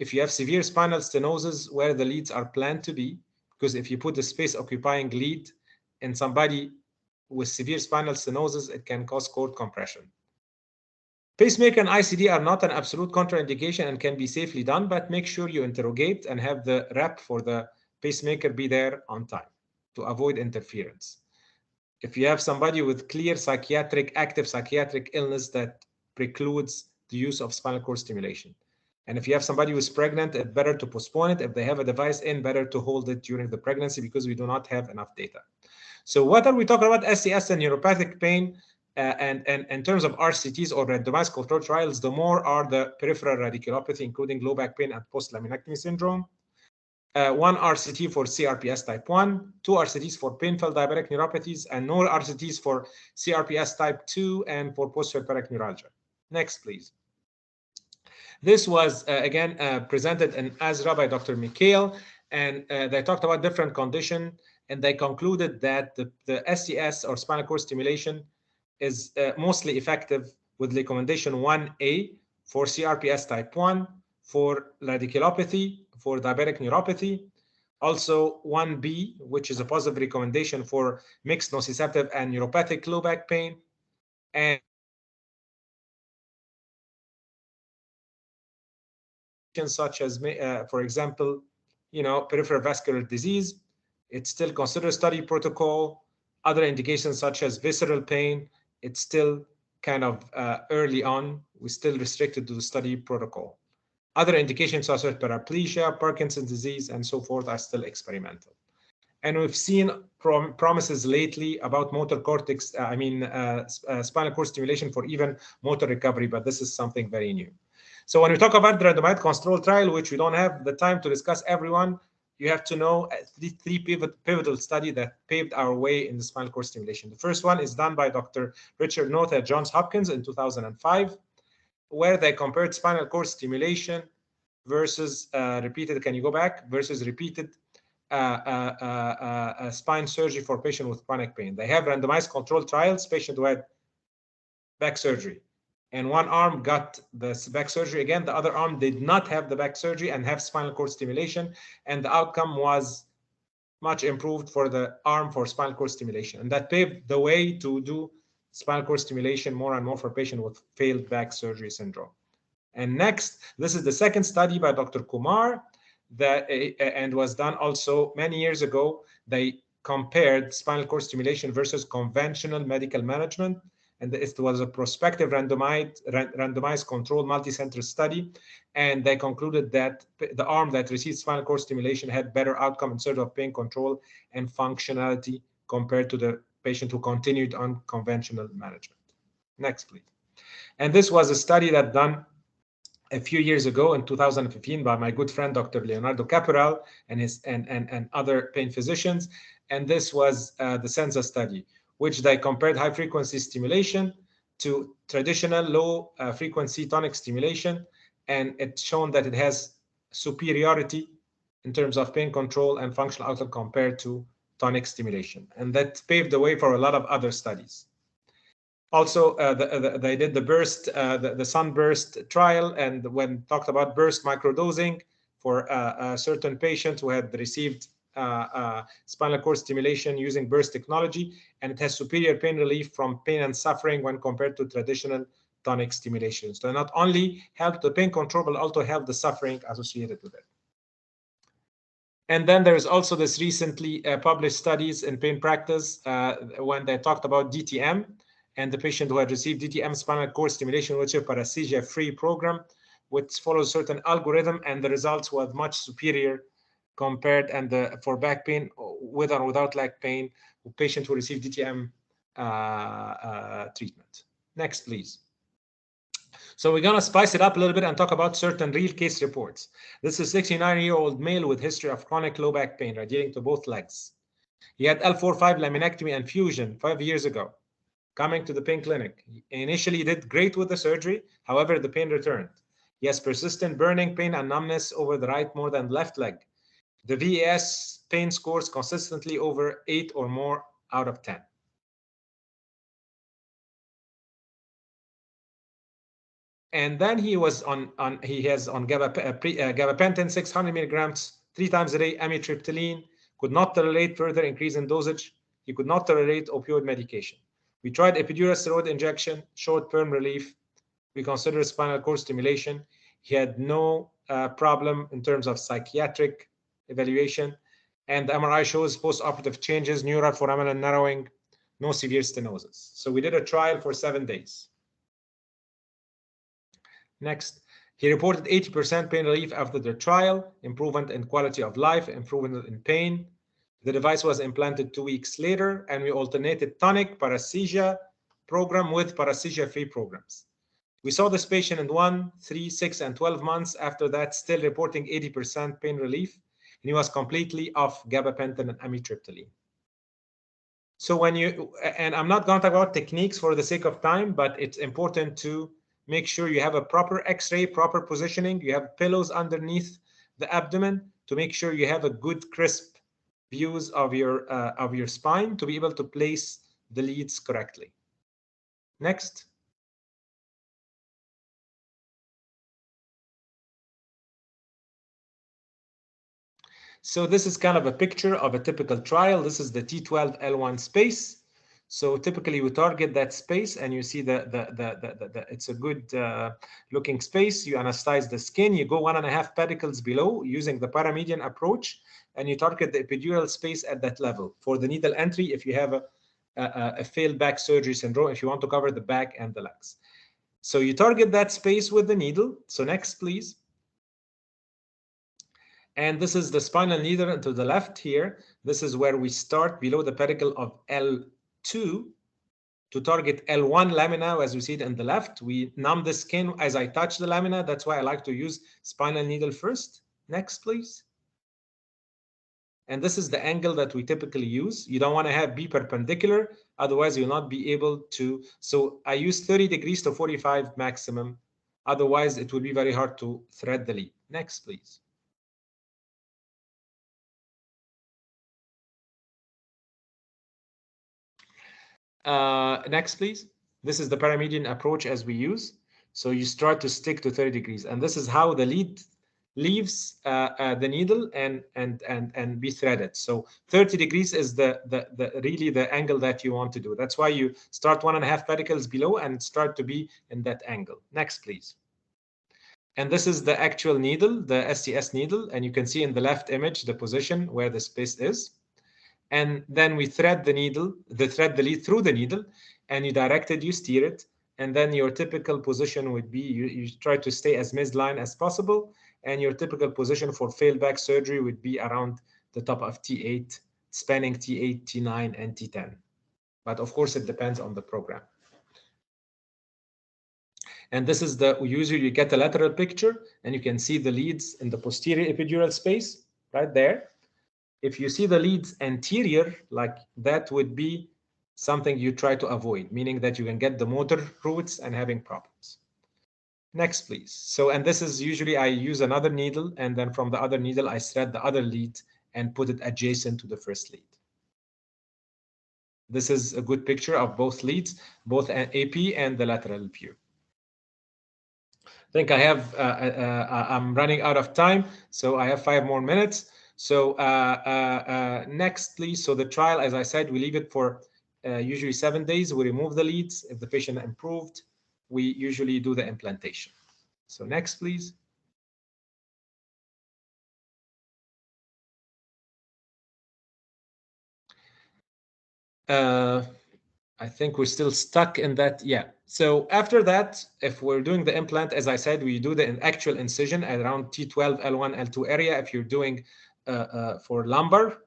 if you have severe spinal stenosis where the leads are planned to be, because if you put the space-occupying lead in somebody with severe spinal stenosis, it can cause cord compression. Pacemaker and ICD are not an absolute contraindication and can be safely done, but make sure you interrogate and have the rep for the pacemaker be there on time to avoid interference. If you have somebody with clear active psychiatric illness that precludes the use of spinal cord stimulation. And if you have somebody who's pregnant, it's better to postpone it. If they have a device in, better to hold it during the pregnancy because we do not have enough data. So what are we talking about? SCS and neuropathic pain. And in terms of RCTs or randomized controlled trials, the more are the peripheral radiculopathy, including low back pain and post-laminectomy syndrome. 1 RCT for CRPS type 1, 2 RCTs for pain-filled diabetic neuropathies, and no RCTs for CRPS type 2 and for post-operative neuralgia. Next, please. This was, again, presented in ASRA by Dr. Mikhail, and they talked about different conditions, and they concluded that the SCS, or spinal cord stimulation, is mostly effective with recommendation 1A for CRPS type 1, for radiculopathy, for diabetic neuropathy, also 1B, which is a positive recommendation for mixed nociceptive and neuropathic low back pain, and such as, for example, peripheral vascular disease. It's still considered study protocol. Other indications such as visceral pain, it's still kind of early on. We're still restricted to the study protocol. Other indications such as paraplegia, Parkinson's disease, and so forth are still experimental. And we've seen promises lately about motor cortex, spinal cord stimulation for even motor recovery, but this is something very new. So when we talk about the randomized controlled trial, which we don't have the time to discuss everyone, you have to know three pivotal studies that paved our way in the spinal cord stimulation. The first one is done by Dr. Richard North at Johns Hopkins in 2005, where they compared spinal cord stimulation versus repeated spine surgery for patients with chronic pain. They have randomized controlled trials, patients who had back surgery. And one arm got the back surgery again, the other arm did not have the back surgery and have spinal cord stimulation, and the outcome was much improved for the arm for spinal cord stimulation. And that paved the way to do spinal cord stimulation more and more for patients with failed back surgery syndrome. And next, this is the second study by Dr. Kumar and was done also many years ago. They compared spinal cord stimulation versus conventional medical management. And it was a prospective randomized controlled multi-center study. And they concluded that the arm that received spinal cord stimulation had better outcome in terms of pain control and functionality compared to the patient who continued on conventional management. Next, please. And this was a study that done a few years ago in 2015 by my good friend, Dr. Leonardo Caporal and other pain physicians. And this was the SENSA study, which they compared high-frequency stimulation to traditional low-frequency tonic stimulation, and it's shown that it has superiority in terms of pain control and functional outcome compared to tonic stimulation, and that paved the way for a lot of other studies. Also, they did the burst, the sunburst trial, and when talked about burst microdosing for certain patients who had received spinal cord stimulation using burst technology, and it has superior pain relief from pain and suffering when compared to traditional tonic stimulation. So not only help the pain control, but also help the suffering associated with it. And then there's also this recently published studies in pain practice when they talked about DTM and the patient who had received DTM spinal cord stimulation, which is a paresthesia-free program, which follows certain algorithm, and the results were much superior compared for back pain with or without leg pain, patients who receive DTM treatment. Next, please. So we're going to spice it up a little bit and talk about certain real case reports. This is a 69-year-old male with history of chronic low back pain radiating to both legs. He had L4-5 laminectomy and fusion 5 years ago. Coming to the pain clinic, he initially did great with the surgery. However, the pain returned. He has persistent burning pain and numbness over the right more than left leg. The VAS pain scores consistently over 8 or more out of 10. And then he was on gabapentin 600 milligrams 3 times a day, amitriptyline, could not tolerate further increase in dosage. He could not tolerate opioid medication. We tried epidural steroid injection, short-term relief. We considered spinal cord stimulation. He had no problem in terms of psychiatric evaluation, and the MRI shows post-operative changes, neural foramen narrowing, no severe stenosis. So we did a trial for 7 days. Next, he reported 80% pain relief after the trial, improvement in quality of life, improvement in pain. The device was implanted 2 weeks later, and we alternated tonic paresthesia program with paresthesia-free programs. We saw this patient in 1, 3, 6, and 12 months after that, still reporting 80% pain relief. he was completely off gabapentin and amitriptyline. So when you, and I'm not going to talk about techniques for the sake of time, but it's important to make sure you have a proper X-ray, proper positioning. You have pillows underneath the abdomen to make sure you have a good crisp views of your spine to be able to place the leads correctly. Next. So this is kind of a picture of a typical trial. This is the T12L1 space. So typically we target that space, and you see it's a good looking space. You anesthetize the skin. You go 1.5 pedicles below using the paramedian approach, and you target the epidural space at that level for the needle entry if you have a failed back surgery syndrome, if you want to cover the back and the legs. So you target that space with the needle. So next, please. And this is the spinal needle to the left here. This is where we start below the pedicle of L2 to target L1 lamina, as we see it in the left. We numb the skin as I touch the lamina. That's why I like to use spinal needle first. Next, please. And this is the angle that we typically use. You don't want to be perpendicular, otherwise you'll not be able to. So I use 30 degrees to 45 maximum. Otherwise, it will be very hard to thread the lead. Next, please. Next, please. This is the paramedian approach as we use. So you start to stick to 30 degrees, and this is how the lead leaves the needle and be threaded. So 30 degrees is really the angle that you want to do. That's why you start 1.5 pedicles below and start to be in that angle. Next, please. And this is the actual needle, the SCS needle, and you can see in the left image the position where the space is. And then we thread the needle, thread the lead through the needle, and you direct it, you steer it, and then your typical position would be you try to stay as midline as possible, and your typical position for failed back surgery would be around the top of T8, spanning T8, T9, and T10. But of course, it depends on the program. And this is usually you get a lateral picture, and you can see the leads in the posterior epidural space right there. If you see the leads anterior, like that would be something you try to avoid, meaning that you can get the motor roots and having problems. Next, please. So, and this is usually I use another needle, and then from the other needle, I thread the other lead and put it adjacent to the first lead. This is a good picture of both leads, both an AP and the lateral view. I think I have, I'm running out of time, so I have 5 more minutes. So next, please. So the trial, as I said, we leave it for usually 7 days. We remove the leads. If the patient improved, we usually do the implantation. So next, please. I think we're still stuck in that. Yeah. So after that, if we're doing the implant, as I said, we do the actual incision at around T12, L1, L2 area. If you're doing for lumbar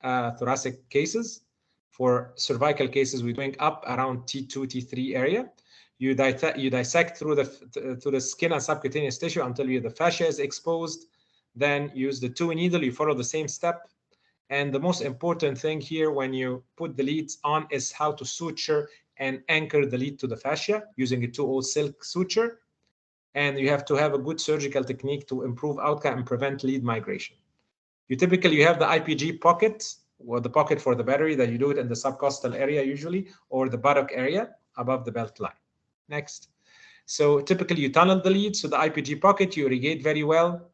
thoracic cases, for cervical cases, we're doing up around T2, T3 area. You dissect through the skin and subcutaneous tissue until the fascia is exposed. Then use the 2 needle. You follow the same step. And the most important thing here when you put the leads on is how to suture and anchor the lead to the fascia using a 2/0 silk suture. And you have to have a good surgical technique to improve outcome and prevent lead migration. You typically have the IPG pocket, or the pocket for the battery, that you do it in the subcostal area usually, or the buttock area above the belt line. Next. So typically you tunnel the lead. So the IPG pocket, you irrigate very well.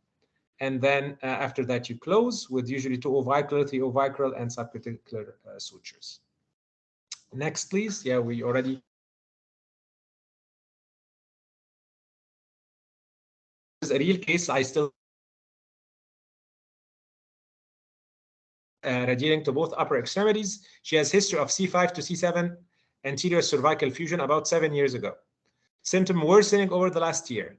And then after that, you close with usually 2 ovicular, 3 ovicular, and subcuticular sutures. Next, please. Yeah, we already. This is a real case. I still radiating to both upper extremities. She has history of C5 to C7 anterior cervical fusion about 7 years ago. Symptom worsening over the last year.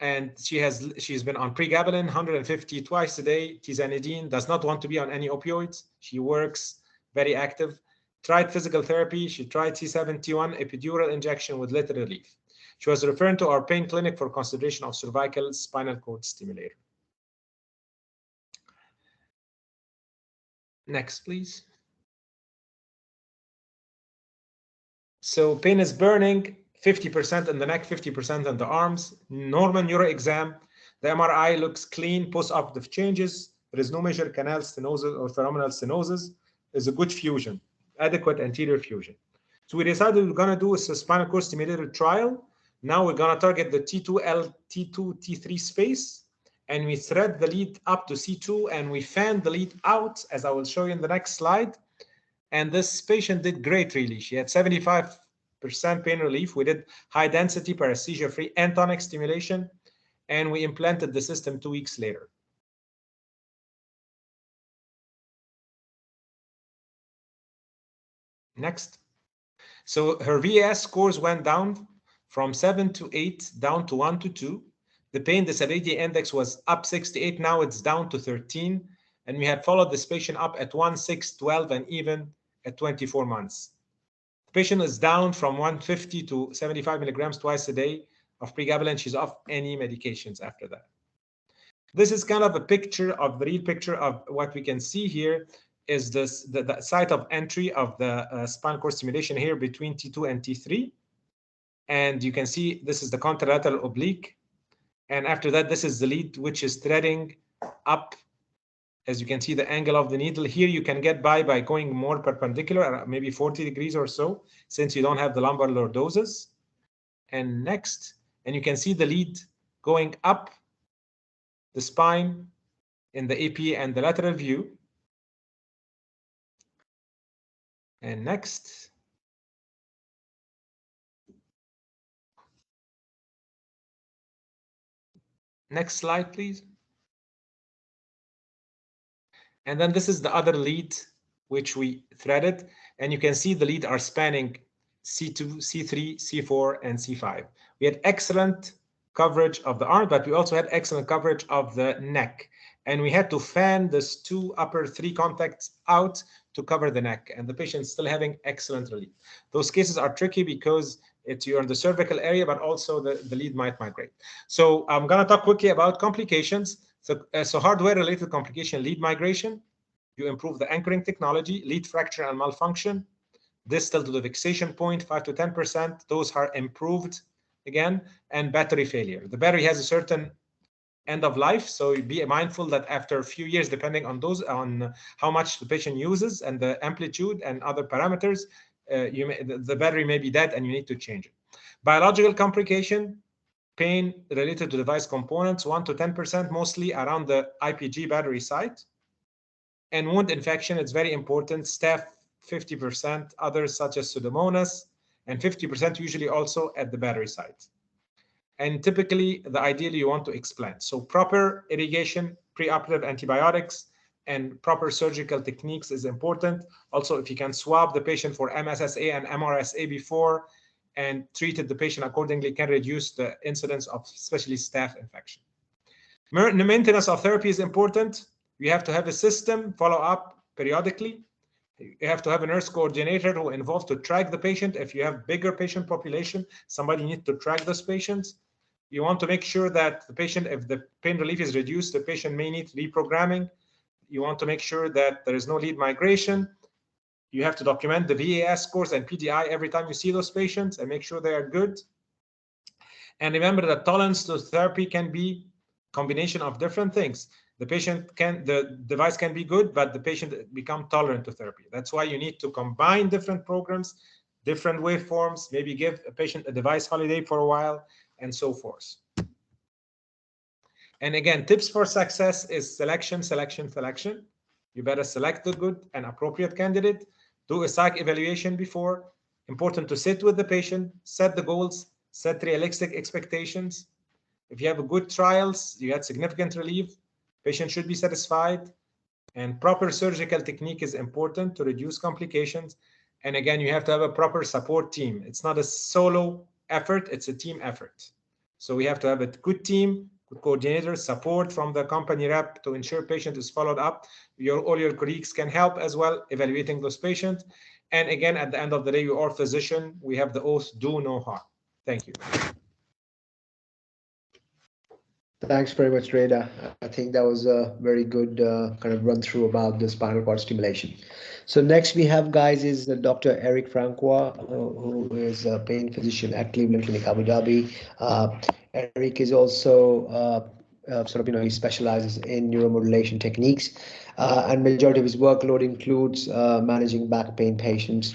And she's been on pregabalin, 150 twice a day, tizanidine, does not want to be on any opioids. She works, very active. Tried physical therapy. She tried C7T1 epidural injection with little relief. She was referred to our pain clinic for consideration of cervical spinal cord stimulator. Next, please. So pain is burning, 50% in the neck, 50% in the arms. Normal neuro exam. The MRI looks clean, post-operative changes. There is no major canal stenosis or femoral stenosis. There's a good fusion, adequate anterior fusion. So we decided we're going to do a spinal cord stimulator trial. Now we're going to target the T2L, T2, T3 space, and we thread the lead up to C2, and we fan the lead out, as I will show you in the next slide. And this patient did great, really. She had 75% pain relief. We did high density paresthesia-free and tonic stimulation, and we implanted the system 2 weeks later. Next. So her VAS scores went down from 7 to 8, down to 1 to 2. The pain disability index was up 68. Now it's down to 13. And we had followed this patient up at 1, 6, 12, and even at 24 months. The patient is down from 150 to 75 milligrams twice a day of pregabalin. She's off any medications after that. This is kind of a picture of the real picture of what we can see here is this the site of entry of the spinal cord stimulation here between T2 and T3. And you can see this is the contralateral oblique. And after that, this is the lead, which is threading up. As you can see, the angle of the needle here, you can get by going more perpendicular, maybe 40 degrees or so, since you don't have the lumbar lordosis. And next, and you can see the lead going up the spine in the AP and the lateral view. And next. Next slide, please. And then this is the other lead, which we threaded. And you can see the lead are spanning C2, C3, C4, and C5. We had excellent coverage of the arm, but we also had excellent coverage of the neck. And we had to fan these two upper 3 contacts out to cover the neck. And the patient's still having excellent relief. Those cases are tricky because you're in the cervical area, but also the lead might migrate. So I'm going to talk quickly about complications. So hardware-related complication, lead migration. You improve the anchoring technology, lead fracture and malfunction. Distal to the fixation point, 5 to 10%. Those are improved again. And battery failure. The battery has a certain end of life, so be mindful that after a few years, depending on how much the patient uses and the amplitude and other parameters, the battery may be dead and you need to change it. Biological complication, pain related to device components, 1 to 10%, mostly around the IPG battery site. And wound infection, it's very important. Staph, 50%, others such as Pseudomonas, and 50% usually also at the battery site. And typically, ideally, you want to explant. So proper irrigation, preoperative antibiotics, and proper surgical techniques is important. Also, if you can swab the patient for MSSA and MRSA before and treated the patient accordingly, can reduce the incidence of especially staph infection. The maintenance of therapy is important. You have to have a system, follow up periodically. You have to have a nurse coordinator who involved to track the patient. If you have bigger patient population, somebody needs to track those patients. You want to make sure that the patient, if the pain relief is reduced, the patient may need reprogramming. You want to make sure that there is no lead migration. You have to document the VAS scores and PDI every time you see those patients and make sure they are good. And remember that tolerance to therapy can be a combination of different things. The device can be good, but the patient become tolerant to therapy. That's why you need to combine different programs, different waveforms, maybe give a patient a device holiday for a while, and so forth. And again, tips for success is selection, selection, selection. You better select the good and appropriate candidate. Do a psych evaluation before. Important to sit with the patient, set the goals, set realistic expectations. If you have a good trials, you had significant relief, patient should be satisfied. And proper surgical technique is important to reduce complications. And again, you have to have a proper support team. It's not a solo effort, it's a team effort. So we have to have a good team, good coordinator, support from the company rep to ensure patient is followed up. All your colleagues can help as well, evaluating those patients. And again, at the end of the day, you are physician. We have the oath, do no harm. Thank you. Thanks very much, Reda. I think that was a very good kind of run through about the spinal cord stimulation. So next we have, guys, is Dr. Eric Francois, who is a pain physician at Cleveland Clinic, Abu Dhabi. Eric is also he specializes in neuromodulation techniques, and majority of his workload includes managing back pain patients.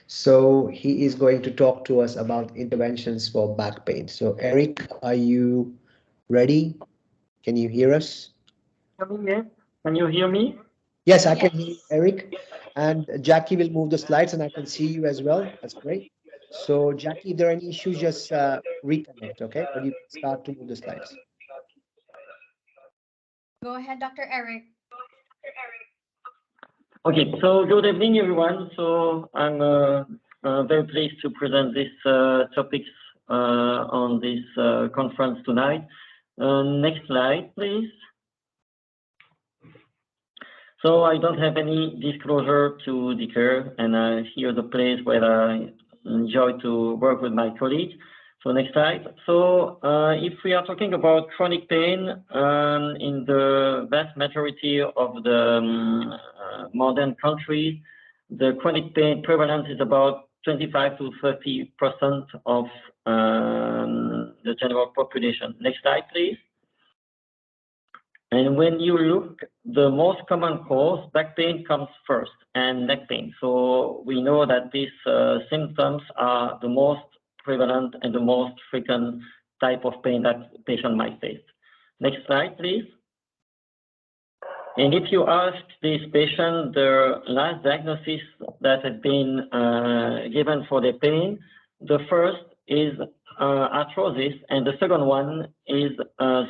So he is going to talk to us about interventions for back pain. So Eric, are you ready? Can you hear us? Can you hear me? Yes, I can hear you, Eric. And Jackie will move the slides and I can see you as well. That's great. So Jackie, if there are any issues, just reconnect, okay? But you can start to move the slides. Go ahead, Dr. Eric. Okay, so good evening, everyone. So I'm very pleased to present these topics on this conference tonight. Next slide, please. So I don't have any disclosure to declare, and here's a place where I enjoy to work with my colleagues. So next slide. So if we are talking about chronic pain, in the vast majority of the modern countries, the chronic pain prevalence is about 25 to 30% of the general population. Next slide, please. And when you look, the most common cause, back pain comes first, and neck pain. So we know that these symptoms are the most prevalent and the most frequent type of pain that the patient might face. Next slide, please. And if you ask this patient the last diagnosis that had been given for the pain, the first is arthrosis, and the second one is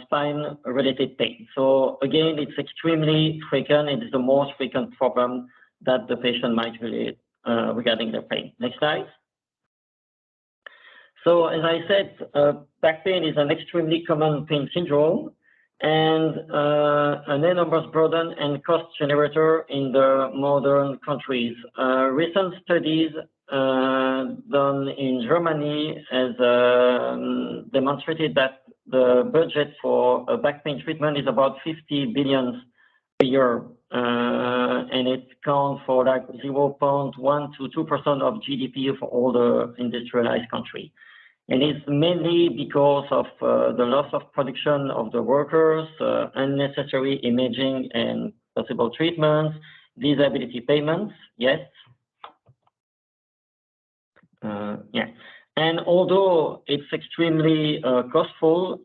spine-related pain. So again, it's extremely frequent. It is the most frequent problem that the patient might relate regarding their pain. Next slide. So as I said, back pain is an extremely common pain syndrome and an enormous burden and cost generator in the modern countries. Recent studies done in Germany has demonstrated that the budget for back pain treatment is about 50 billion a year, and it counts for like 0.1 to 2% of GDP for all the industrialized countries. And it's mainly because of the loss of production of the workers, unnecessary imaging and possible treatments, disability payments, yes. And although it's extremely costful,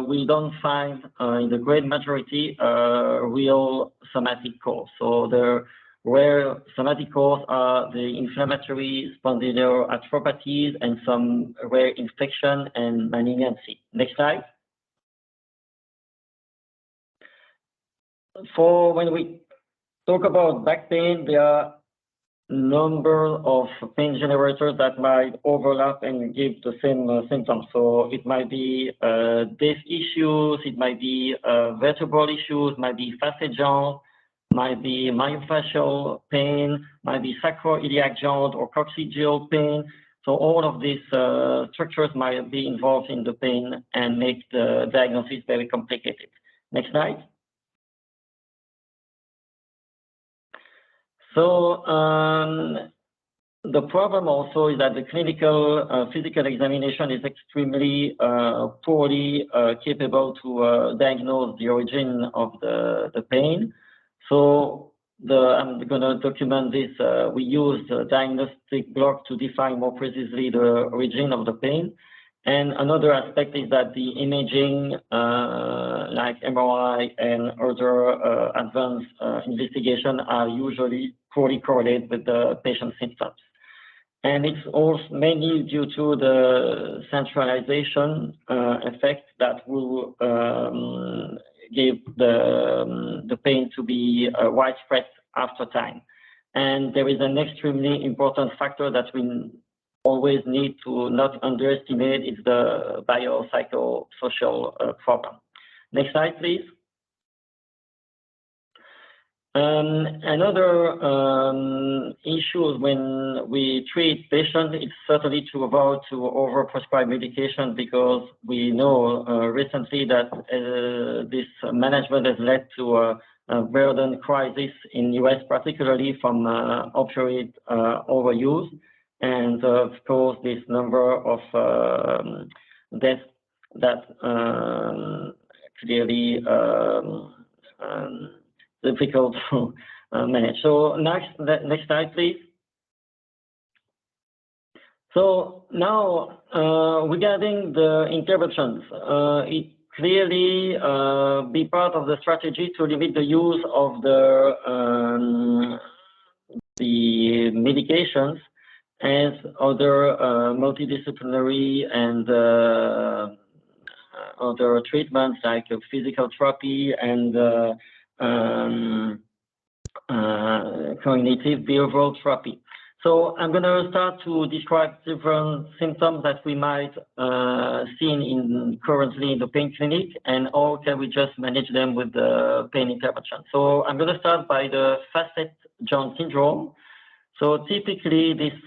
we don't find in the great majority real somatic cause. So the rare somatic cause are the inflammatory spondyloarthropathies and some rare infection and malignancy. Next slide. For when we talk about back pain, there are number of pain generators that might overlap and give the same symptoms. So it might be disc issues, it might be vertebral issues, might be facet joint, might be myofascial pain, might be sacroiliac joint or coccygeal pain. So all of these structures might be involved in the pain and make the diagnosis very complicated. Next slide. So the problem also is that the clinical physical examination is extremely poorly capable to diagnose the origin of the pain. So I'm going to document this. We use the diagnostic block to define more precisely the origin of the pain. And another aspect is that the imaging, like MRI and other advanced investigation, are usually poorly correlated with the patient's symptoms. And it's also mainly due to the centralization effect that will give the pain to be widespread after time. And there is an extremely important factor that we always need to not underestimate. It's the biopsychosocial problem. Next slide, please. Another issue when we treat patients is certainly to avoid to overprescribe medication, because we know recently that this management has led to a burden crisis in US, particularly from opioid overuse, and of course this number of deaths that clearly difficult to manage. So next slide, please. So now regarding the interventions, it clearly be part of the strategy to limit the use of the medications as other multidisciplinary and other treatments like physical therapy and cognitive behavioral therapy. So I'm going to start to describe different symptoms that we might see currently in the pain clinic, and how can we just manage them with the pain intervention. So I'm going to start by the facet joint syndrome. So typically these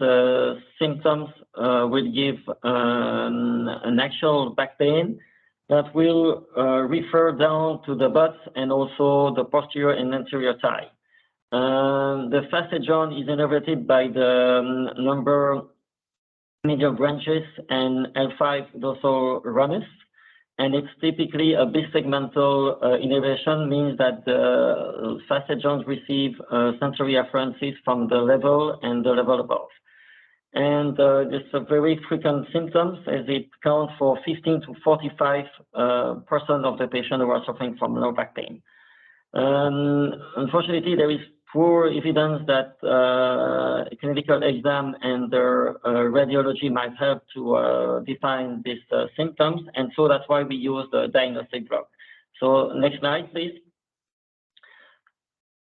symptoms will give an actual back pain that will refer down to the butt and also the posterior and anterior thigh. The facet joint is innervated by the lumbar medial branches and L5 dorsal ramus, and it's typically a bisegmental innervation, means that the facet joints receive sensory afferences from the level and the level above. And this is a very frequent symptoms, as it counts for 15 to 45% of the patients who are suffering from low back pain. Unfortunately, there is poor evidence that clinical exam and their radiology might help to define these symptoms, and so that's why we use the diagnostic block. So next slide, please.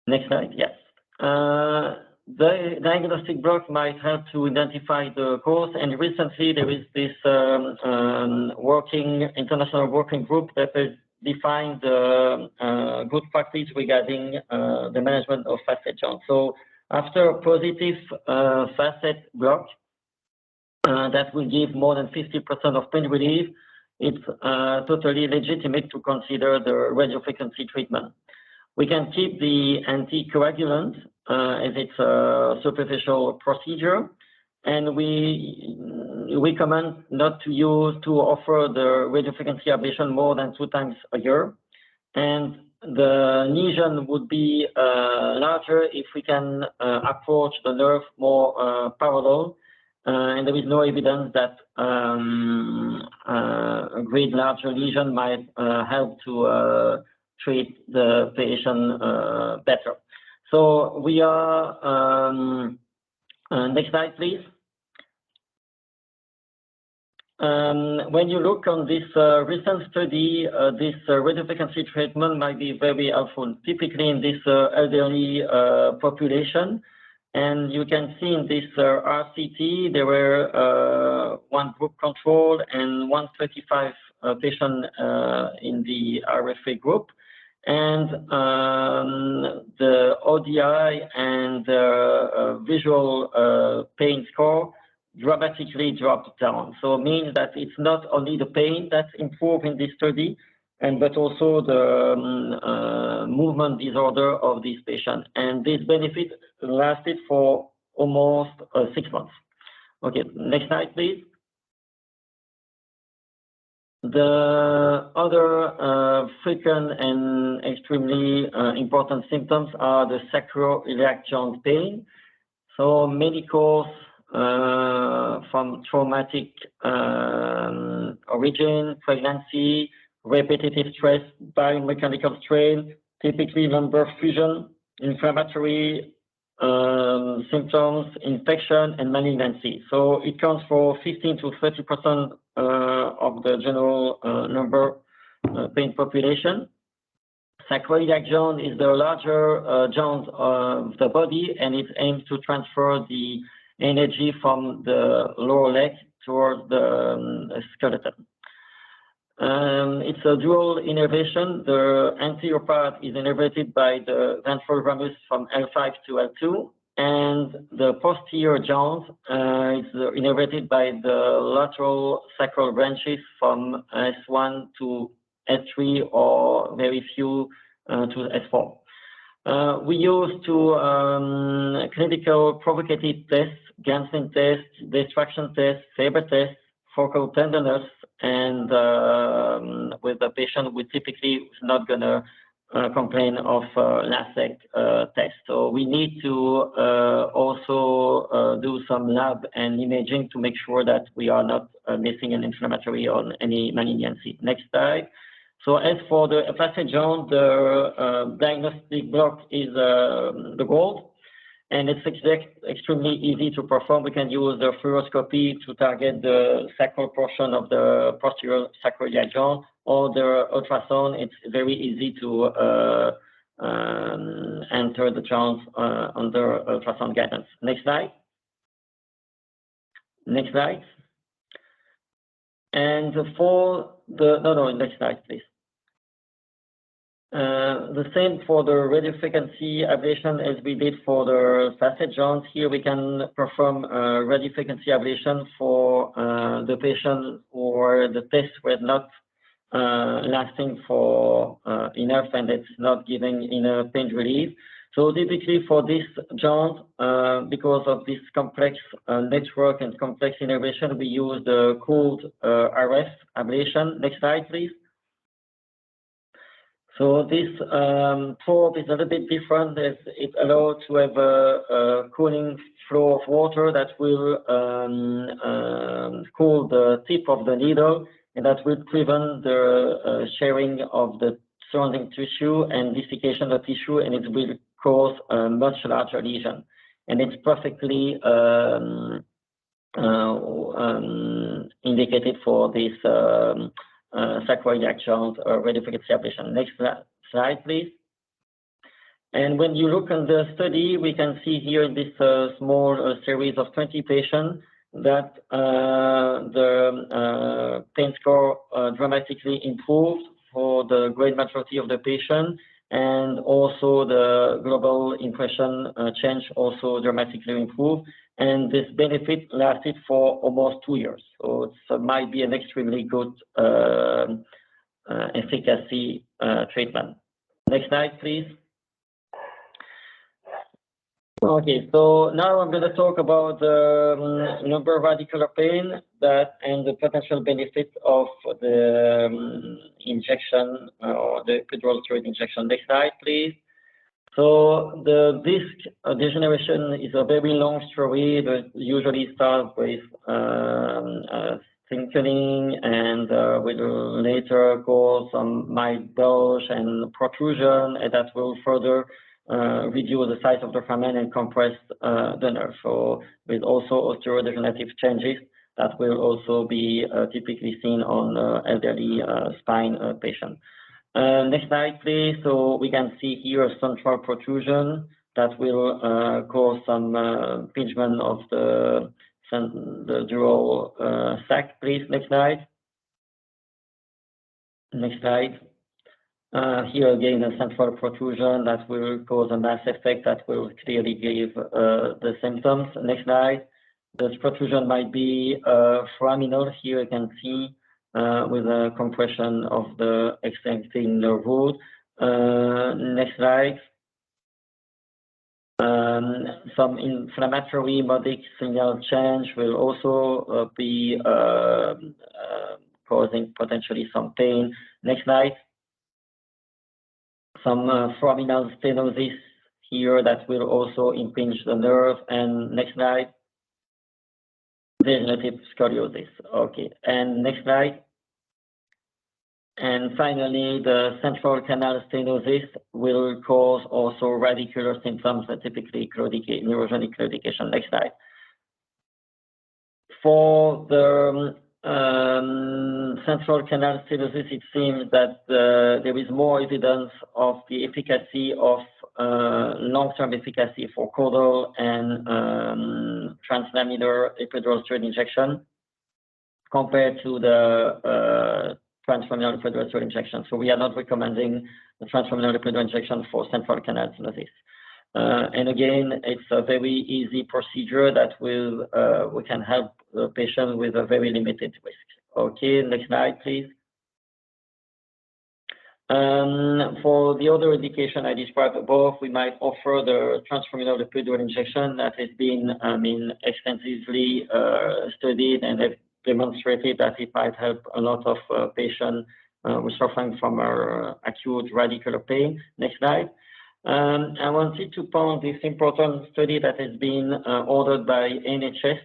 Next slide, yes. The diagnostic block might help to identify the cause, and recently there is this international working group that has defined good practice regarding the management of facet joints. So after a positive facet block that will give more than 50% of pain relief, it's totally legitimate to consider the radiofrequency treatment. We can keep the anticoagulant as it's a superficial procedure, and we recommend not to offer the radiofrequency ablation more than 2 times a year. And the lesion would be larger if we can approach the nerve more parallel, and there is no evidence that a great larger lesion might help to treat the patient better. So we are, next slide, please. When you look on this recent study, this radiofrequency treatment might be very helpful, typically in this elderly population. And you can see in this RCT, there were one group control and 135 patients in the RFA group. And the ODI and the visual pain score dramatically dropped down. So it means that it's not only the pain that's improved in this study, but also the movement disorder of these patients. And this benefit lasted for almost 6 months. Okay, next slide, please. The other frequent and extremely important symptoms are the sacroiliac joint pain. So many cause from traumatic origin, pregnancy, repetitive stress, biomechanical strain, typically lumbar fusion, inflammatory symptoms, infection, and malignancy. So it counts for 15 to 30% of the general number pain population. Sacroiliac joint is the larger joint of the body, and it aims to transfer the energy from the lower leg towards the skeleton. It's a dual innervation. The anterior part is innervated by the ventral ramus from L5 to L2, and the posterior joint is innervated by the lateral sacral branches from S1 to S3, or very few to S4. We use two clinical provocative tests: Gansen test, distraction test, Faber test, focal tenderness, and with the patient, we typically is not going to complain of LASEC test. So we need to also do some lab and imaging to make sure that we are not missing an inflammatory or any malignancy. Next slide. So as for the facet joint, the diagnostic block is the gold, and it's extremely easy to perform. We can use the fluoroscopy to target the sacral portion of the posterior sacroiliac joint, or the ultrasound. It's very easy to enter the joint under ultrasound guidance. Next slide. Next slide. And for the, next slide, please. The same for the radiofrequency ablation as we did for the facet joints. Here we can perform radiofrequency ablation for the patient where the test was not lasting for enough and it's not giving enough pain relief. So typically for this joint, because of this complex network and complex innervation, we use the cooled RF ablation. Next slide, please. So this probe is a little bit different, as it allows to have a cooling flow of water that will cool the tip of the needle, and that will prevent the sharing of the surrounding tissue and desiccation of tissue, and it will cause a much larger lesion. And it's perfectly indicated for this sacroiliac joint radiofrequency ablation. Next slide, please. And when you look at the study, we can see here in this small series of 20 patients that the pain score dramatically improved for the great majority of the patient, and also the global impression change also dramatically improved. And this benefit lasted for almost 2 years. So it might be an extremely good efficacy treatment. Next slide, please. Okay, so now I'm going to talk about the lumbar radicular pain and the potential benefit of the injection or the epidural steroid injection. Next slide, please. So the disc degeneration is a very long story that usually starts with thickening and will later cause some mild bulge and protrusion, and that will further reduce the size of the foramen and compress the nerve. So with also osteodegenerative changes that will also be typically seen on elderly spine patients. Next slide, please. So we can see here a central protrusion that will cause some impingement of the dural sac. Please, next slide. Next slide. Here again, a central protrusion that will cause a mass effect that will clearly give the symptoms. Next slide. This protrusion might be foraminal. Here you can see with a compression of the extending nerve root. Next slide. Some inflammatory modic signal change will also be causing potentially some pain. Next slide. Some foraminal stenosis here that will also impinge the nerve. And next slide. Degenerative scoliosis. Okay, and next slide. And finally, the central canal stenosis will cause also radicular symptoms, typically neurogenic claudication. Next slide. For the central canal stenosis, it seems that there is more evidence of the efficacy of long-term efficacy for caudal and translaminar epidural steroid injection compared to the transfemoral epidural injection. So we are not recommending the transfemoral epidural injection for central canal stenosis. And again, it's a very easy procedure that will we can help the patient with a very limited risk. Okay, next slide, please. For the other indication I described above, we might offer the transfemoral epidural injection that has been, extensively studied and have demonstrated that it might help a lot of patients who suffering from acute radicular pain. Next slide. I wanted to point this important study that has been ordered by NHS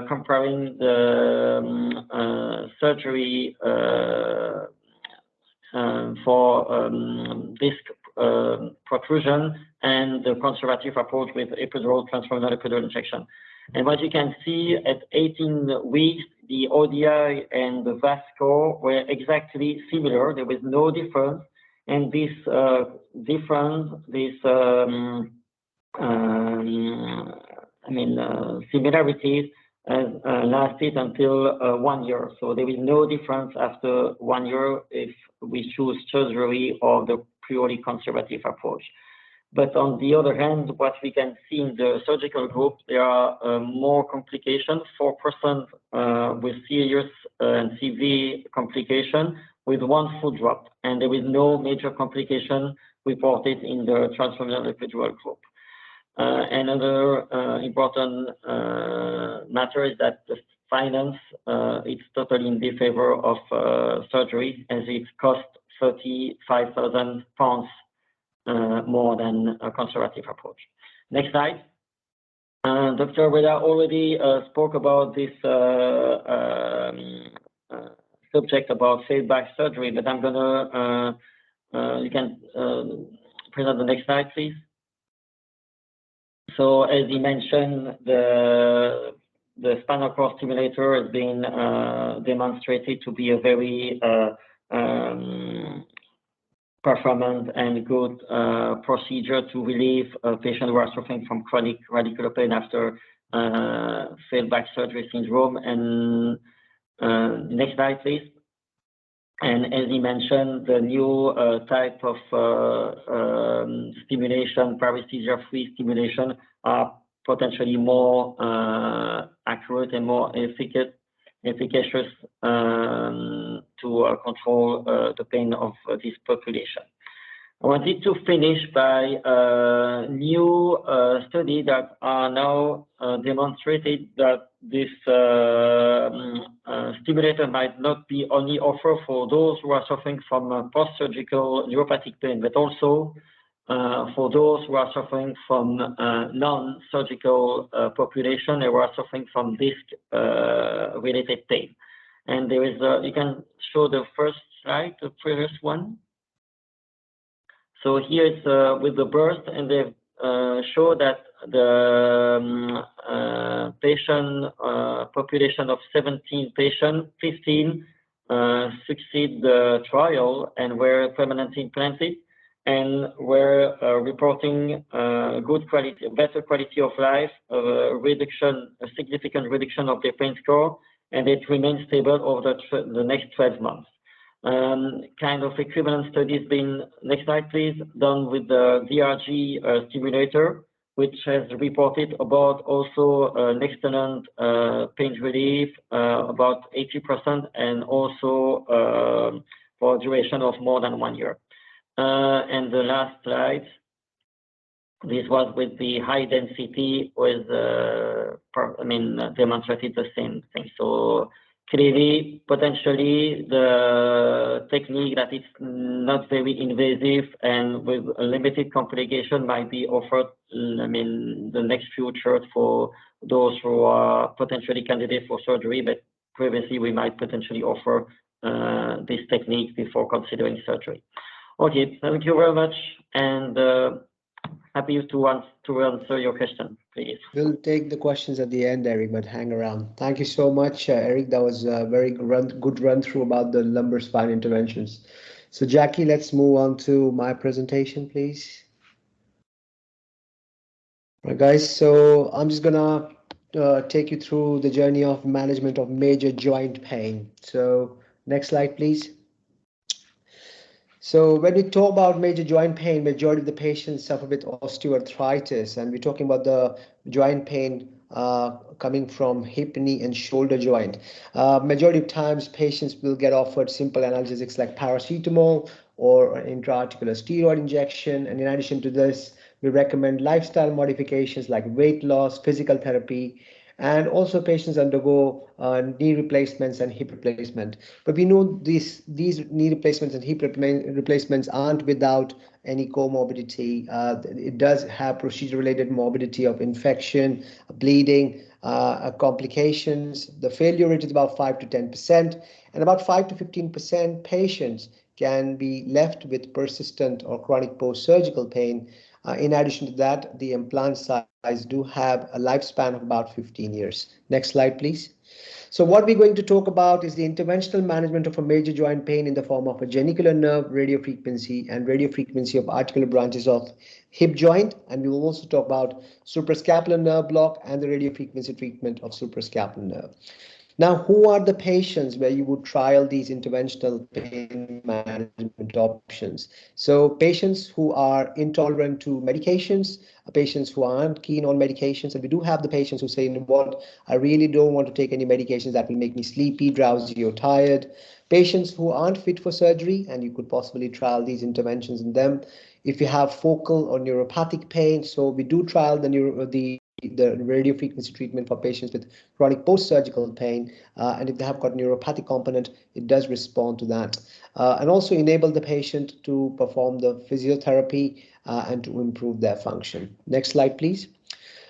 comparing the surgery for disc protrusion and the conservative approach with epidural transfemoral epidural injection. And what you can see at 18 weeks, the ODI and the VAS score were exactly similar. There was no difference. And this similarities lasted until 1 year. So there is no difference after 1 year if we choose surgery or the purely conservative approach. But on the other hand, what we can see in the surgical group, there are more complications, 4% with serious and severe complication with 1 foot drop. And there is no major complication reported in the transfemoral epidural group. Another important matter is that the finance it's totally in the favor of surgery, as it costs £35,000 more than a conservative approach. Next slide. Dr. Reda already spoke about this subject about failed back surgery, but I'm gonna you can present the next slide, please. So as he mentioned, the spinal cord stimulator has been demonstrated to be a very performant and good procedure to relieve patients who are suffering from chronic radicular pain after failed back surgery syndrome. And next slide, please. And as he mentioned, the new type of stimulation, paresthesia-free stimulation, are potentially more accurate and more efficacious to control the pain of this population. I wanted to finish by a new study that are now demonstrated that this stimulator might not be only offered for those who are suffering from post-surgical neuropathic pain, but also for those who are suffering from non-surgical population who are suffering from disc-related pain. And there is, you can show the first slide, the previous one. So here is with the burst, and they show that the patient population of 17 patients, 15 succeed the trial and were permanently implanted and were reporting good quality, better quality of life, reduction, a significant reduction of their pain score, and it remains stable over the next 12 months. Kind of equivalent studies being, next slide please, done with the DRG stimulator, which has reported about also an excellent pain relief, about 80%, and also for a duration of more than 1 year. And the last slide, this was with the high density, with demonstrated the same thing. So clearly, potentially, the technique that is not very invasive and with a limited complication might be offered, the next future for those who are potentially candidates for surgery, but previously we might potentially offer this technique before considering surgery. Okay, thank you very much, and happy to answer your question, please. We'll take the questions at the end, Eric, but hang around. Thank you so much, Eric. That was a very good run through about the lumbar spine interventions. So Jackie, let's move on to my presentation, please. All right, guys, so I'm just gonna take you through the journey of management of major joint pain. So next slide, please. So when we talk about major joint pain, majority of the patients suffer with osteoarthritis, and we're talking about the joint pain coming from hip, knee, and shoulder joint. Majority of times, patients will get offered simple analgesics like paracetamol or an intraarticular steroid injection. And in addition to this, we recommend lifestyle modifications like weight loss, physical therapy, and also patients undergo knee replacements and hip replacement. But we know these knee replacements and hip replacements aren't without any comorbidity. It does have procedure-related morbidity of infection, bleeding, complications. The failure rate is about 5 to 10%, and about 5 to 15% patients can be left with persistent or chronic post-surgical pain. In addition to that, the implant size do have a lifespan of about 15 years. Next slide, please. So what we're going to talk about is the interventional management of a major joint pain in the form of a genicular nerve, radiofrequency, and radiofrequency of articular branches of hip joint. And we will also talk about suprascapular nerve block and the radiofrequency treatment of suprascapular nerve. Now, who are the patients where you would trial these interventional pain management options? So patients who are intolerant to medications, patients who aren't keen on medications, and we do have the patients who say, you know what, I really don't want to take any medications that will make me sleepy, drowsy, or tired. Patients who aren't fit for surgery, and you could possibly trial these interventions in them. If you have focal or neuropathic pain, so we do trial the radiofrequency treatment for patients with chronic post-surgical pain, and if they have got neuropathic component, it does respond to that, and also enable the patient to perform the physiotherapy and to improve their function. Next slide, please.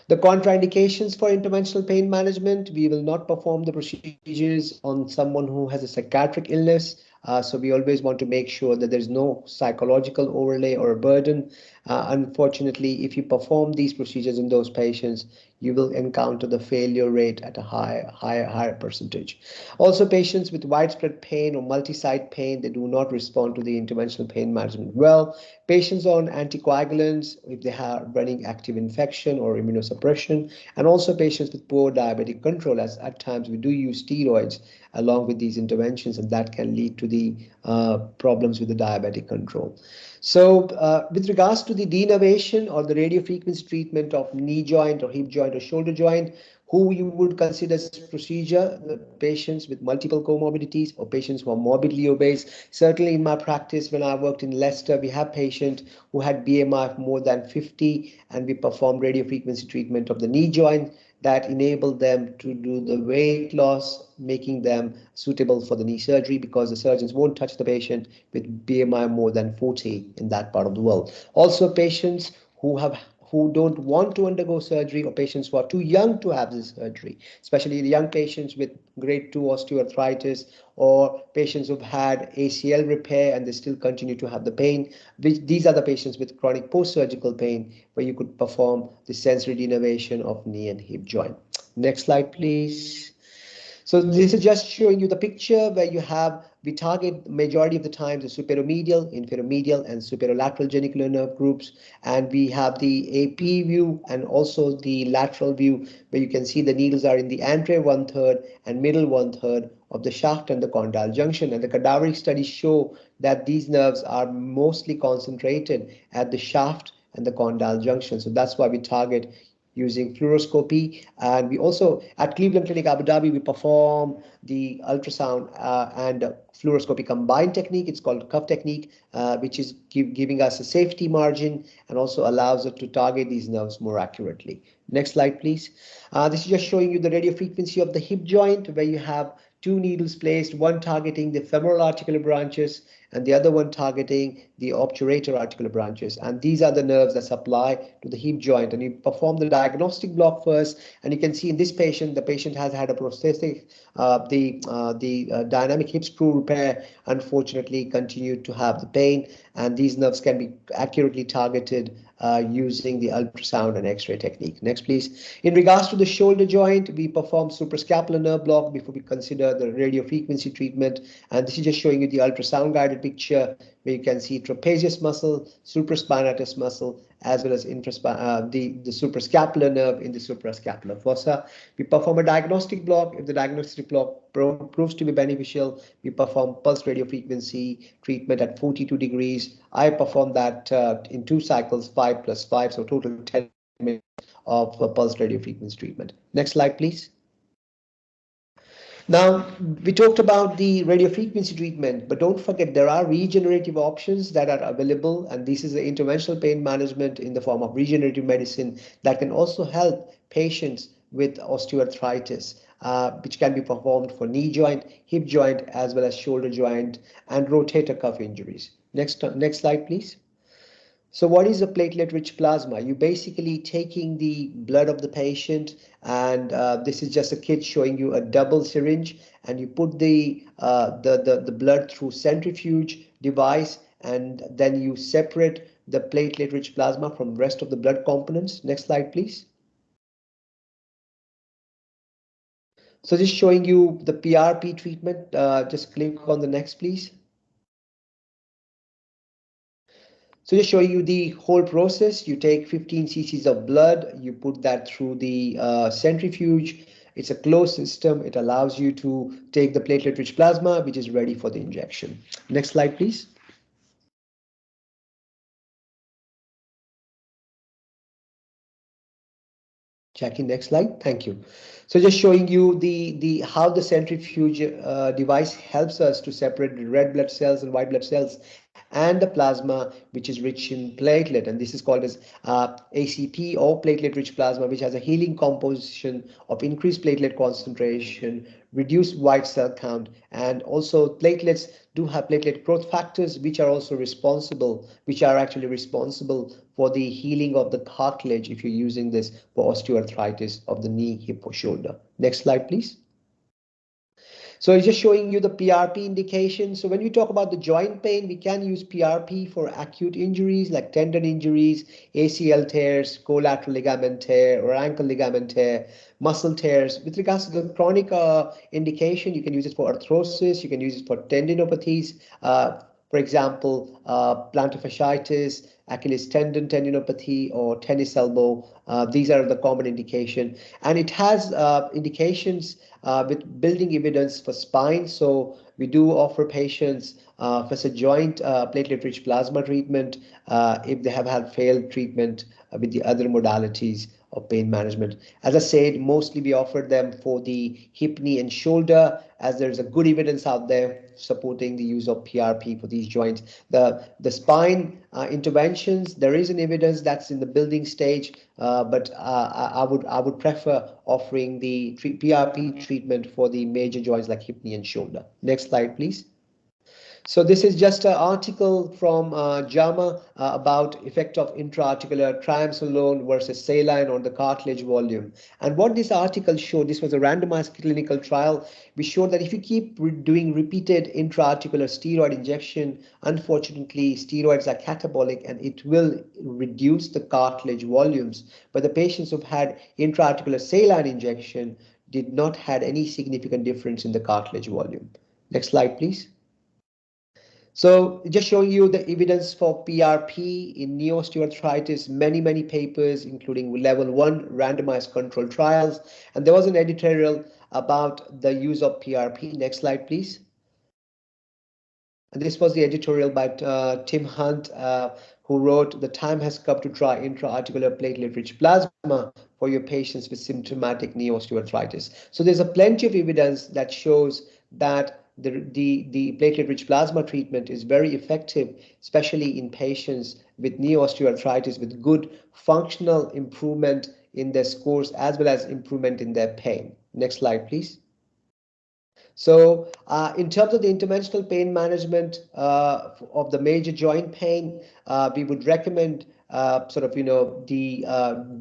The contraindications for interventional pain management: we will not perform the procedures on someone who has a psychiatric illness. So we always want to make sure that there's no psychological overlay or a burden. Unfortunately, if you perform these procedures in those patients, you will encounter the failure rate at a higher percentage. Also, patients with widespread pain or multi-site pain, they do not respond to the interventional pain management well. Patients on anticoagulants, if they have running active infection or immunosuppression, and also patients with poor diabetic control, as at times we do use steroids along with these interventions, and that can lead to the problems with the diabetic control. So with regards to the denervation or the radiofrequency treatment of knee joint or hip joint or shoulder joint, who you would consider this procedure: the patients with multiple comorbidities or patients who are morbidly obese. Certainly in my practice, when I worked in Leicester, we have patients who had BMI of more than 50, and we performed radiofrequency treatment of the knee joint that enabled them to do the weight loss, making them suitable for the knee surgery, because the surgeons won't touch the patient with BMI more than 40 in that part of the world. Also, patients who don't want to undergo surgery, or patients who are too young to have this surgery, especially the young patients with grade 2 osteoarthritis, or patients who've had ACL repair and they still continue to have the pain. These are the patients with chronic post-surgical pain where you could perform the sensory denervation of knee and hip joint. Next slide, please. So this is just showing you the picture where you have, we target majority of the time the superomedial, infерomedial, and superolateral genicular nerve groups. And we have the AP view and also the lateral view, where you can see the needles are in the anterior 1/3 and middle 1/3 of the shaft and the condyle junction. And the cadaveric studies show that these nerves are mostly concentrated at the shaft and the condyle junction. So that's why we target using fluoroscopy. And we also, at Cleveland Clinic Abu Dhabi, we perform the ultrasound and fluoroscopy combined technique. It's called cuff technique, which is giving us a safety margin and also allows us to target these nerves more accurately. Next slide, please. This is just showing you the radiofrequency of the hip joint, where you have two needles placed, one targeting the femoral articular branches and the other one targeting the obturator articular branches. And these are the nerves that supply to the hip joint. And you perform the diagnostic block first, and you can see in this patient, the patient has had a prosthetic, the dynamic hip screw repair, unfortunately continued to have the pain, and these nerves can be accurately targeted using the ultrasound and X-ray technique. Next, please. In regards to the shoulder joint, we perform suprascapular nerve block before we consider the radiofrequency treatment. And this is just showing you the ultrasound guided picture where you can see trapezius muscle, supraspinatus muscle, as well as the suprascapular nerve in the suprascapular fossa. We perform a diagnostic block. If the diagnostic block proves to be beneficial, we perform pulse radiofrequency treatment at 42 degrees. I perform that in 2 cycles, 5 + 5, so total 10 minutes of pulse radiofrequency treatment. Next slide, please. Now, we talked about the radiofrequency treatment, but don't forget there are regenerative options that are available, and this is the interventional pain management in the form of regenerative medicine that can also help patients with osteoarthritis, which can be performed for knee joint, hip joint, as well as shoulder joint and rotator cuff injuries. Next slide, please. So what is a platelet-rich plasma? You're basically taking the blood of the patient, and this is just a kit showing you a double syringe, and you put the blood through centrifuge device, and then you separate the platelet-rich plasma from the rest of the blood components. Next slide, please. So just showing you the PRP treatment. Just click on the next, please. So just showing you the whole process. You take 15 cc's of blood, you put that through the centrifuge. It's a closed system. It allows you to take the platelet-rich plasma, which is ready for the injection. Next slide, please. Jackie, next slide. Thank you. So just showing you the how the centrifuge device helps us to separate the red blood cells and white blood cells and the plasma, which is rich in platelet, and this is called as ACP, or platelet-rich plasma, which has a healing composition of increased platelet concentration, reduced white cell count, and also platelets do have platelet growth factors, which are actually responsible for the healing of the cartilage if you're using this for osteoarthritis of the knee, hip, or shoulder. Next slide, please. So it's just showing you the PRP indication. So when we talk about the joint pain, we can use PRP for acute injuries like tendon injuries, ACL tears, collateral ligament tear, or ankle ligament tear, muscle tears. With regards to the chronic indication, you can use it for arthrosis, you can use it for tendinopathies. For example, plantar fasciitis, Achilles tendon tendinopathy, or tennis elbow. These are the common indication, and it has indications with building evidence for spine. So we do offer patients facet joint platelet-rich plasma treatment if they have had failed treatment with the other modalities of pain management. As I said, mostly we offer them for the hip, knee, and shoulder, as there's a good evidence out there supporting the use of PRP for these joints. The spine interventions, there is an evidence that's in the building stage, but I would prefer offering the PRP treatment for the major joints like hip, knee, and shoulder. Next slide, please. So this is just an article from JAMA about effect of intra-articular triamcinolone versus saline on the cartilage volume. And what this article showed, this was a randomized clinical trial. We showed that if you keep doing repeated intra-articular steroid injection, unfortunately, steroids are catabolic and it will reduce the cartilage volumes. But the patients who've had intra-articular saline injection did not have any significant difference in the cartilage volume. Next slide, please. So just showing you the evidence for PRP in knee osteoarthritis, many papers, including level 1 randomized controlled trials. And there was an editorial about the use of PRP. Next slide, please. And this was the editorial by Tim Hunt, who wrote, "The time has come to try intra-articular platelet-rich plasma for your patients with symptomatic knee osteoarthritis." So there's a plenty of evidence that shows that the platelet-rich plasma treatment is very effective, especially in patients with knee osteoarthritis with good functional improvement in their scores as well as improvement in their pain. Next slide, please. So in terms of the interventional pain management of the major joint pain, we would recommend the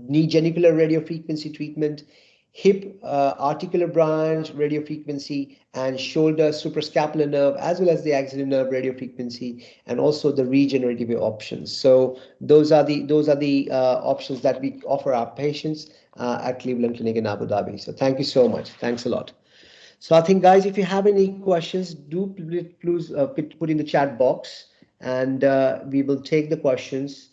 knee genicular radiofrequency treatment, hip articular branch radiofrequency, and shoulder suprascapular nerve as well as the axillary nerve radiofrequency, and also the regenerative options. So those are the options that we offer our patients at Cleveland Clinic in Abu Dhabi. So thank you so much. Thanks a lot. So I think, guys, if you have any questions, do please put in the chat box, and we will take the questions.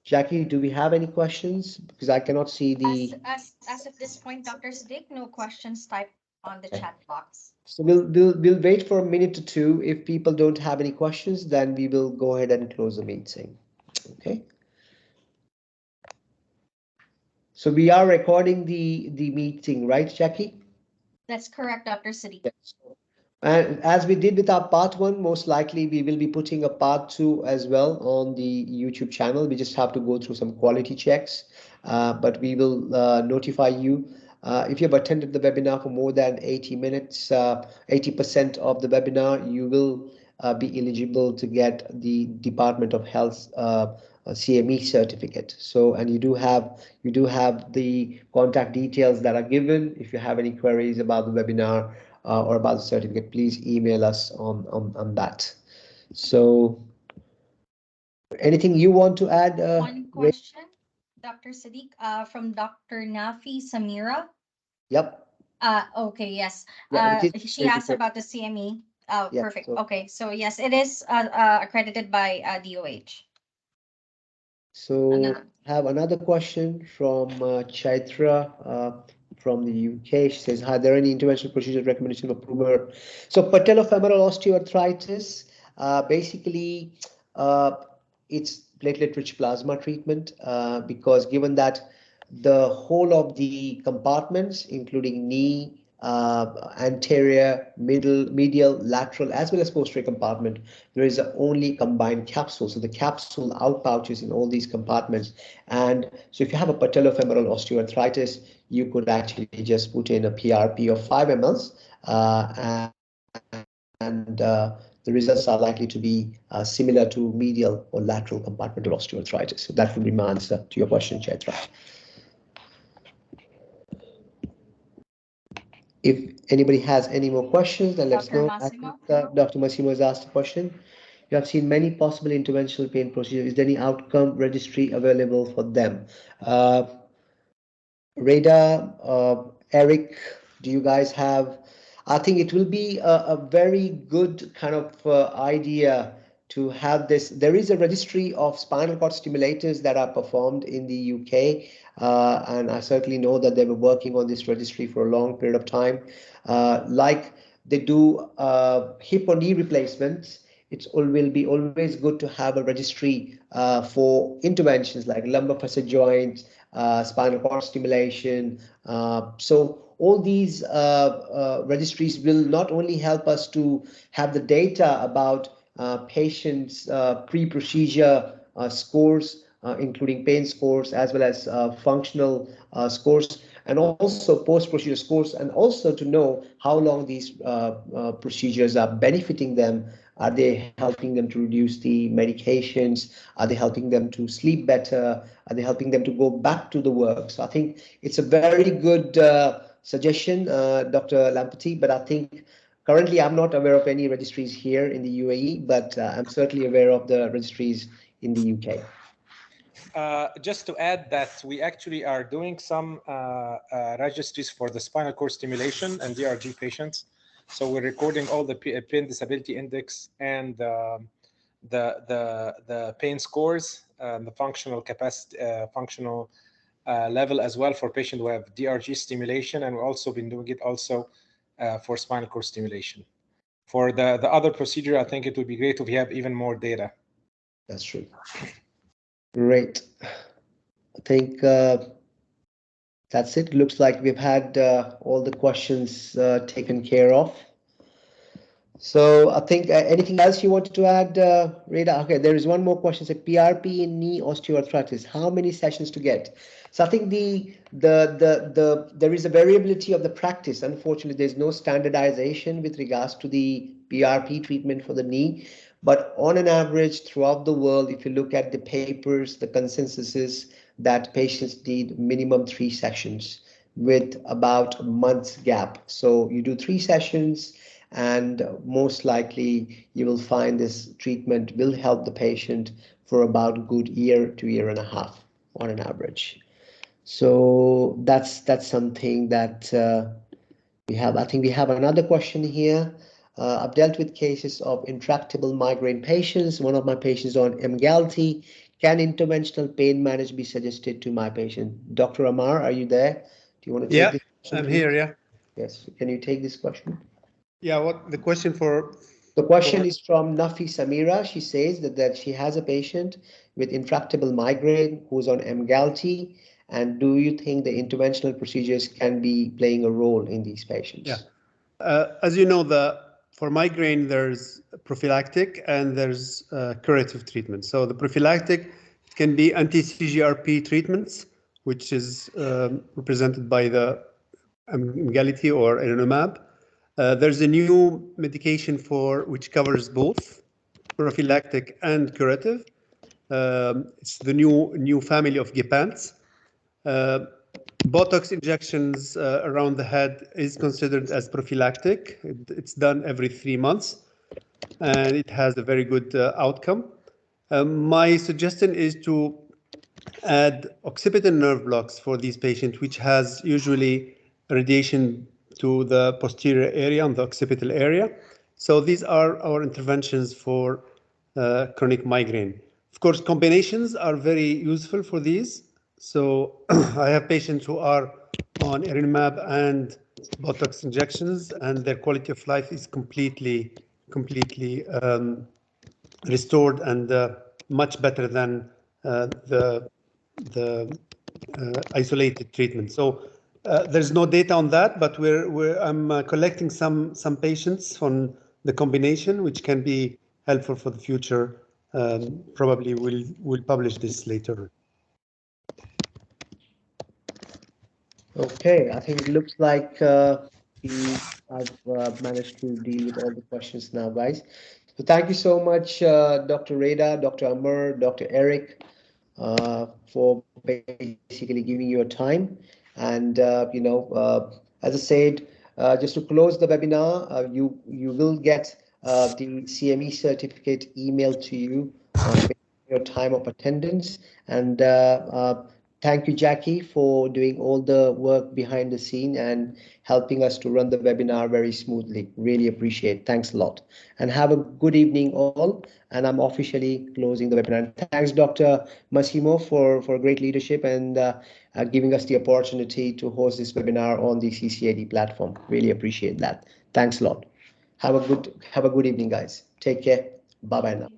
Jackie, do we have any questions? Because I cannot see the. As of this point, Dr. Siddiq, no questions typed on the chat box. So we'll wait for a minute or two. If people don't have any questions, then we will go ahead and close the meeting. Okay. So we are recording the meeting, right, Jackie? That's correct, Dr. Siddiq. Yes. And as we did with our part 1, most likely we will be putting a part 2 as well on the YouTube channel. We just have to go through some quality checks, but we will notify you. If you have attended the webinar for more than 80 minutes, 80% of the webinar, you will be eligible to get the Department of Health CME certificate. So, and you do have the contact details that are given. If you have any queries about the webinar or about the certificate, please email us on that. So, anything you want to add? One question, Dr. Siddiq, from Dr. Nafi Samira. Yep. Okay, yes. Yeah, She asked about the CME. Oh, yeah, perfect. so, okay, so yes, it is accredited by DOH. So have another question from Chaitra from the UK. She says, are there any interventional procedures recommendation for Prumer? So patellofemoral osteoarthritis, basically it's platelet-rich plasma treatment because given that the whole of the compartments, including knee, anterior, medial, lateral, as well as posterior compartment, there is only combined capsule. So the capsule outpouches in all these compartments. And so if you have a patellofemoral osteoarthritis, you could actually just put in a PRP of 5 mL and the results are likely to be similar to medial or lateral compartmental osteoarthritis. So that would be my answer to your question, Chaitra. If anybody has any more questions, then let's know. I think Dr. Massimo has asked a question. You have seen many possible interventional pain procedures. Is there any outcome registry available for them? Reda, Eric, do you guys have? I think it will be a very good kind of idea to have this. There is a registry of spinal cord stimulators that are performed in the UK. And I certainly know that they were working on this registry for a long period of time. Like they do hip or knee replacements, it will be always good to have a registry for interventions like lumbar facet joints, spinal cord stimulation. So all these registries will not only help us to have the data about patients' pre-procedure scores, including pain scores, as well as functional scores, and also post-procedure scores, and also to know how long these procedures are benefiting them. Are they helping them to reduce the medications? Are they helping them to sleep better? Are they helping them to go back to the work? So I think it's a very good suggestion, Dr. Lampati, but I think currently I'm not aware of any registries here in the UAE, but I'm certainly aware of the registries in the UK. Just to add that we actually are doing some registries for the spinal cord stimulation and DRG patients. So we're recording all the pain disability index and the pain scores, the functional capacity, functional level as well for patients who have DRG stimulation, and we've also been doing it also for spinal cord stimulation. For the other procedure, I think it would be great if we have even more data. That's true. Great. I think that's it. Looks like we've had all the questions taken care of. So I think anything else you wanted to add, Reda? Okay, there is one more question. Say PRP in knee osteoarthritis. How many sessions to get? So I think there is a variability of the practice. Unfortunately, there's no standardization with regards to the PRP treatment for the knee. But on an average, throughout the world, if you look at the papers, the consensus is that patients need minimum 3 sessions with about a month's gap. So you do 3 sessions, and most likely you will find this treatment will help the patient for about a good year to year and a half on an average. So that's something that we have. I think we have another question here. I've dealt with cases of intractable migraine patients. One of my patients on Emgality. Can interventional pain management be suggested to my patient? Dr. Amar, are you there? Do you want to take this question? I'm here, yeah. Yes, can you take this question? Yeah, what the question for? The question is from Nafi Samira. She says that she has a patient with intractable migraine who's on Emgality. And do you think the interventional procedures can be playing a role in these patients? Yeah. As you know, for migraine, there's prophylactic and there's curative treatment. So the prophylactic can be anti-CGRP treatments, which is represented by the Emgality or Erenumab. There's a new medication which covers both prophylactic and curative. It's the new family of Gepants. Botox injections around the head is considered as prophylactic. It's done every 3 months, and it has a very good outcome. My suggestion is to add occipital nerve blocks for these patients, which has usually radiation to the posterior area, on the occipital area. So these are our interventions for chronic migraine. Of course, combinations are very useful for these. So I have patients who are on Erenumab and Botox injections, and their quality of life is completely restored and much better than the isolated treatment. So there's no data on that, but I'm collecting some patients on the combination, which can be helpful for the future. Probably we'll publish this later. Okay, I think it looks like I've managed to deal with all the questions now, guys. So thank you so much, Dr. Reda, Dr. Amar, Dr. Eric, for basically giving your time. And as I said, just to close the webinar, you will get the CME certificate emailed to you your time of attendance. And thank you, Jackie, for doing all the work behind the scene and helping us to run the webinar very smoothly. Really appreciate it. Thanks a lot. And have a good evening all. And I'm officially closing the webinar. Thanks, Dr. Massimo, for great leadership and giving us the opportunity to host this webinar on the CCAD platform. Really appreciate that. Thanks a lot. Have a good evening, guys. Take care. Bye-bye now.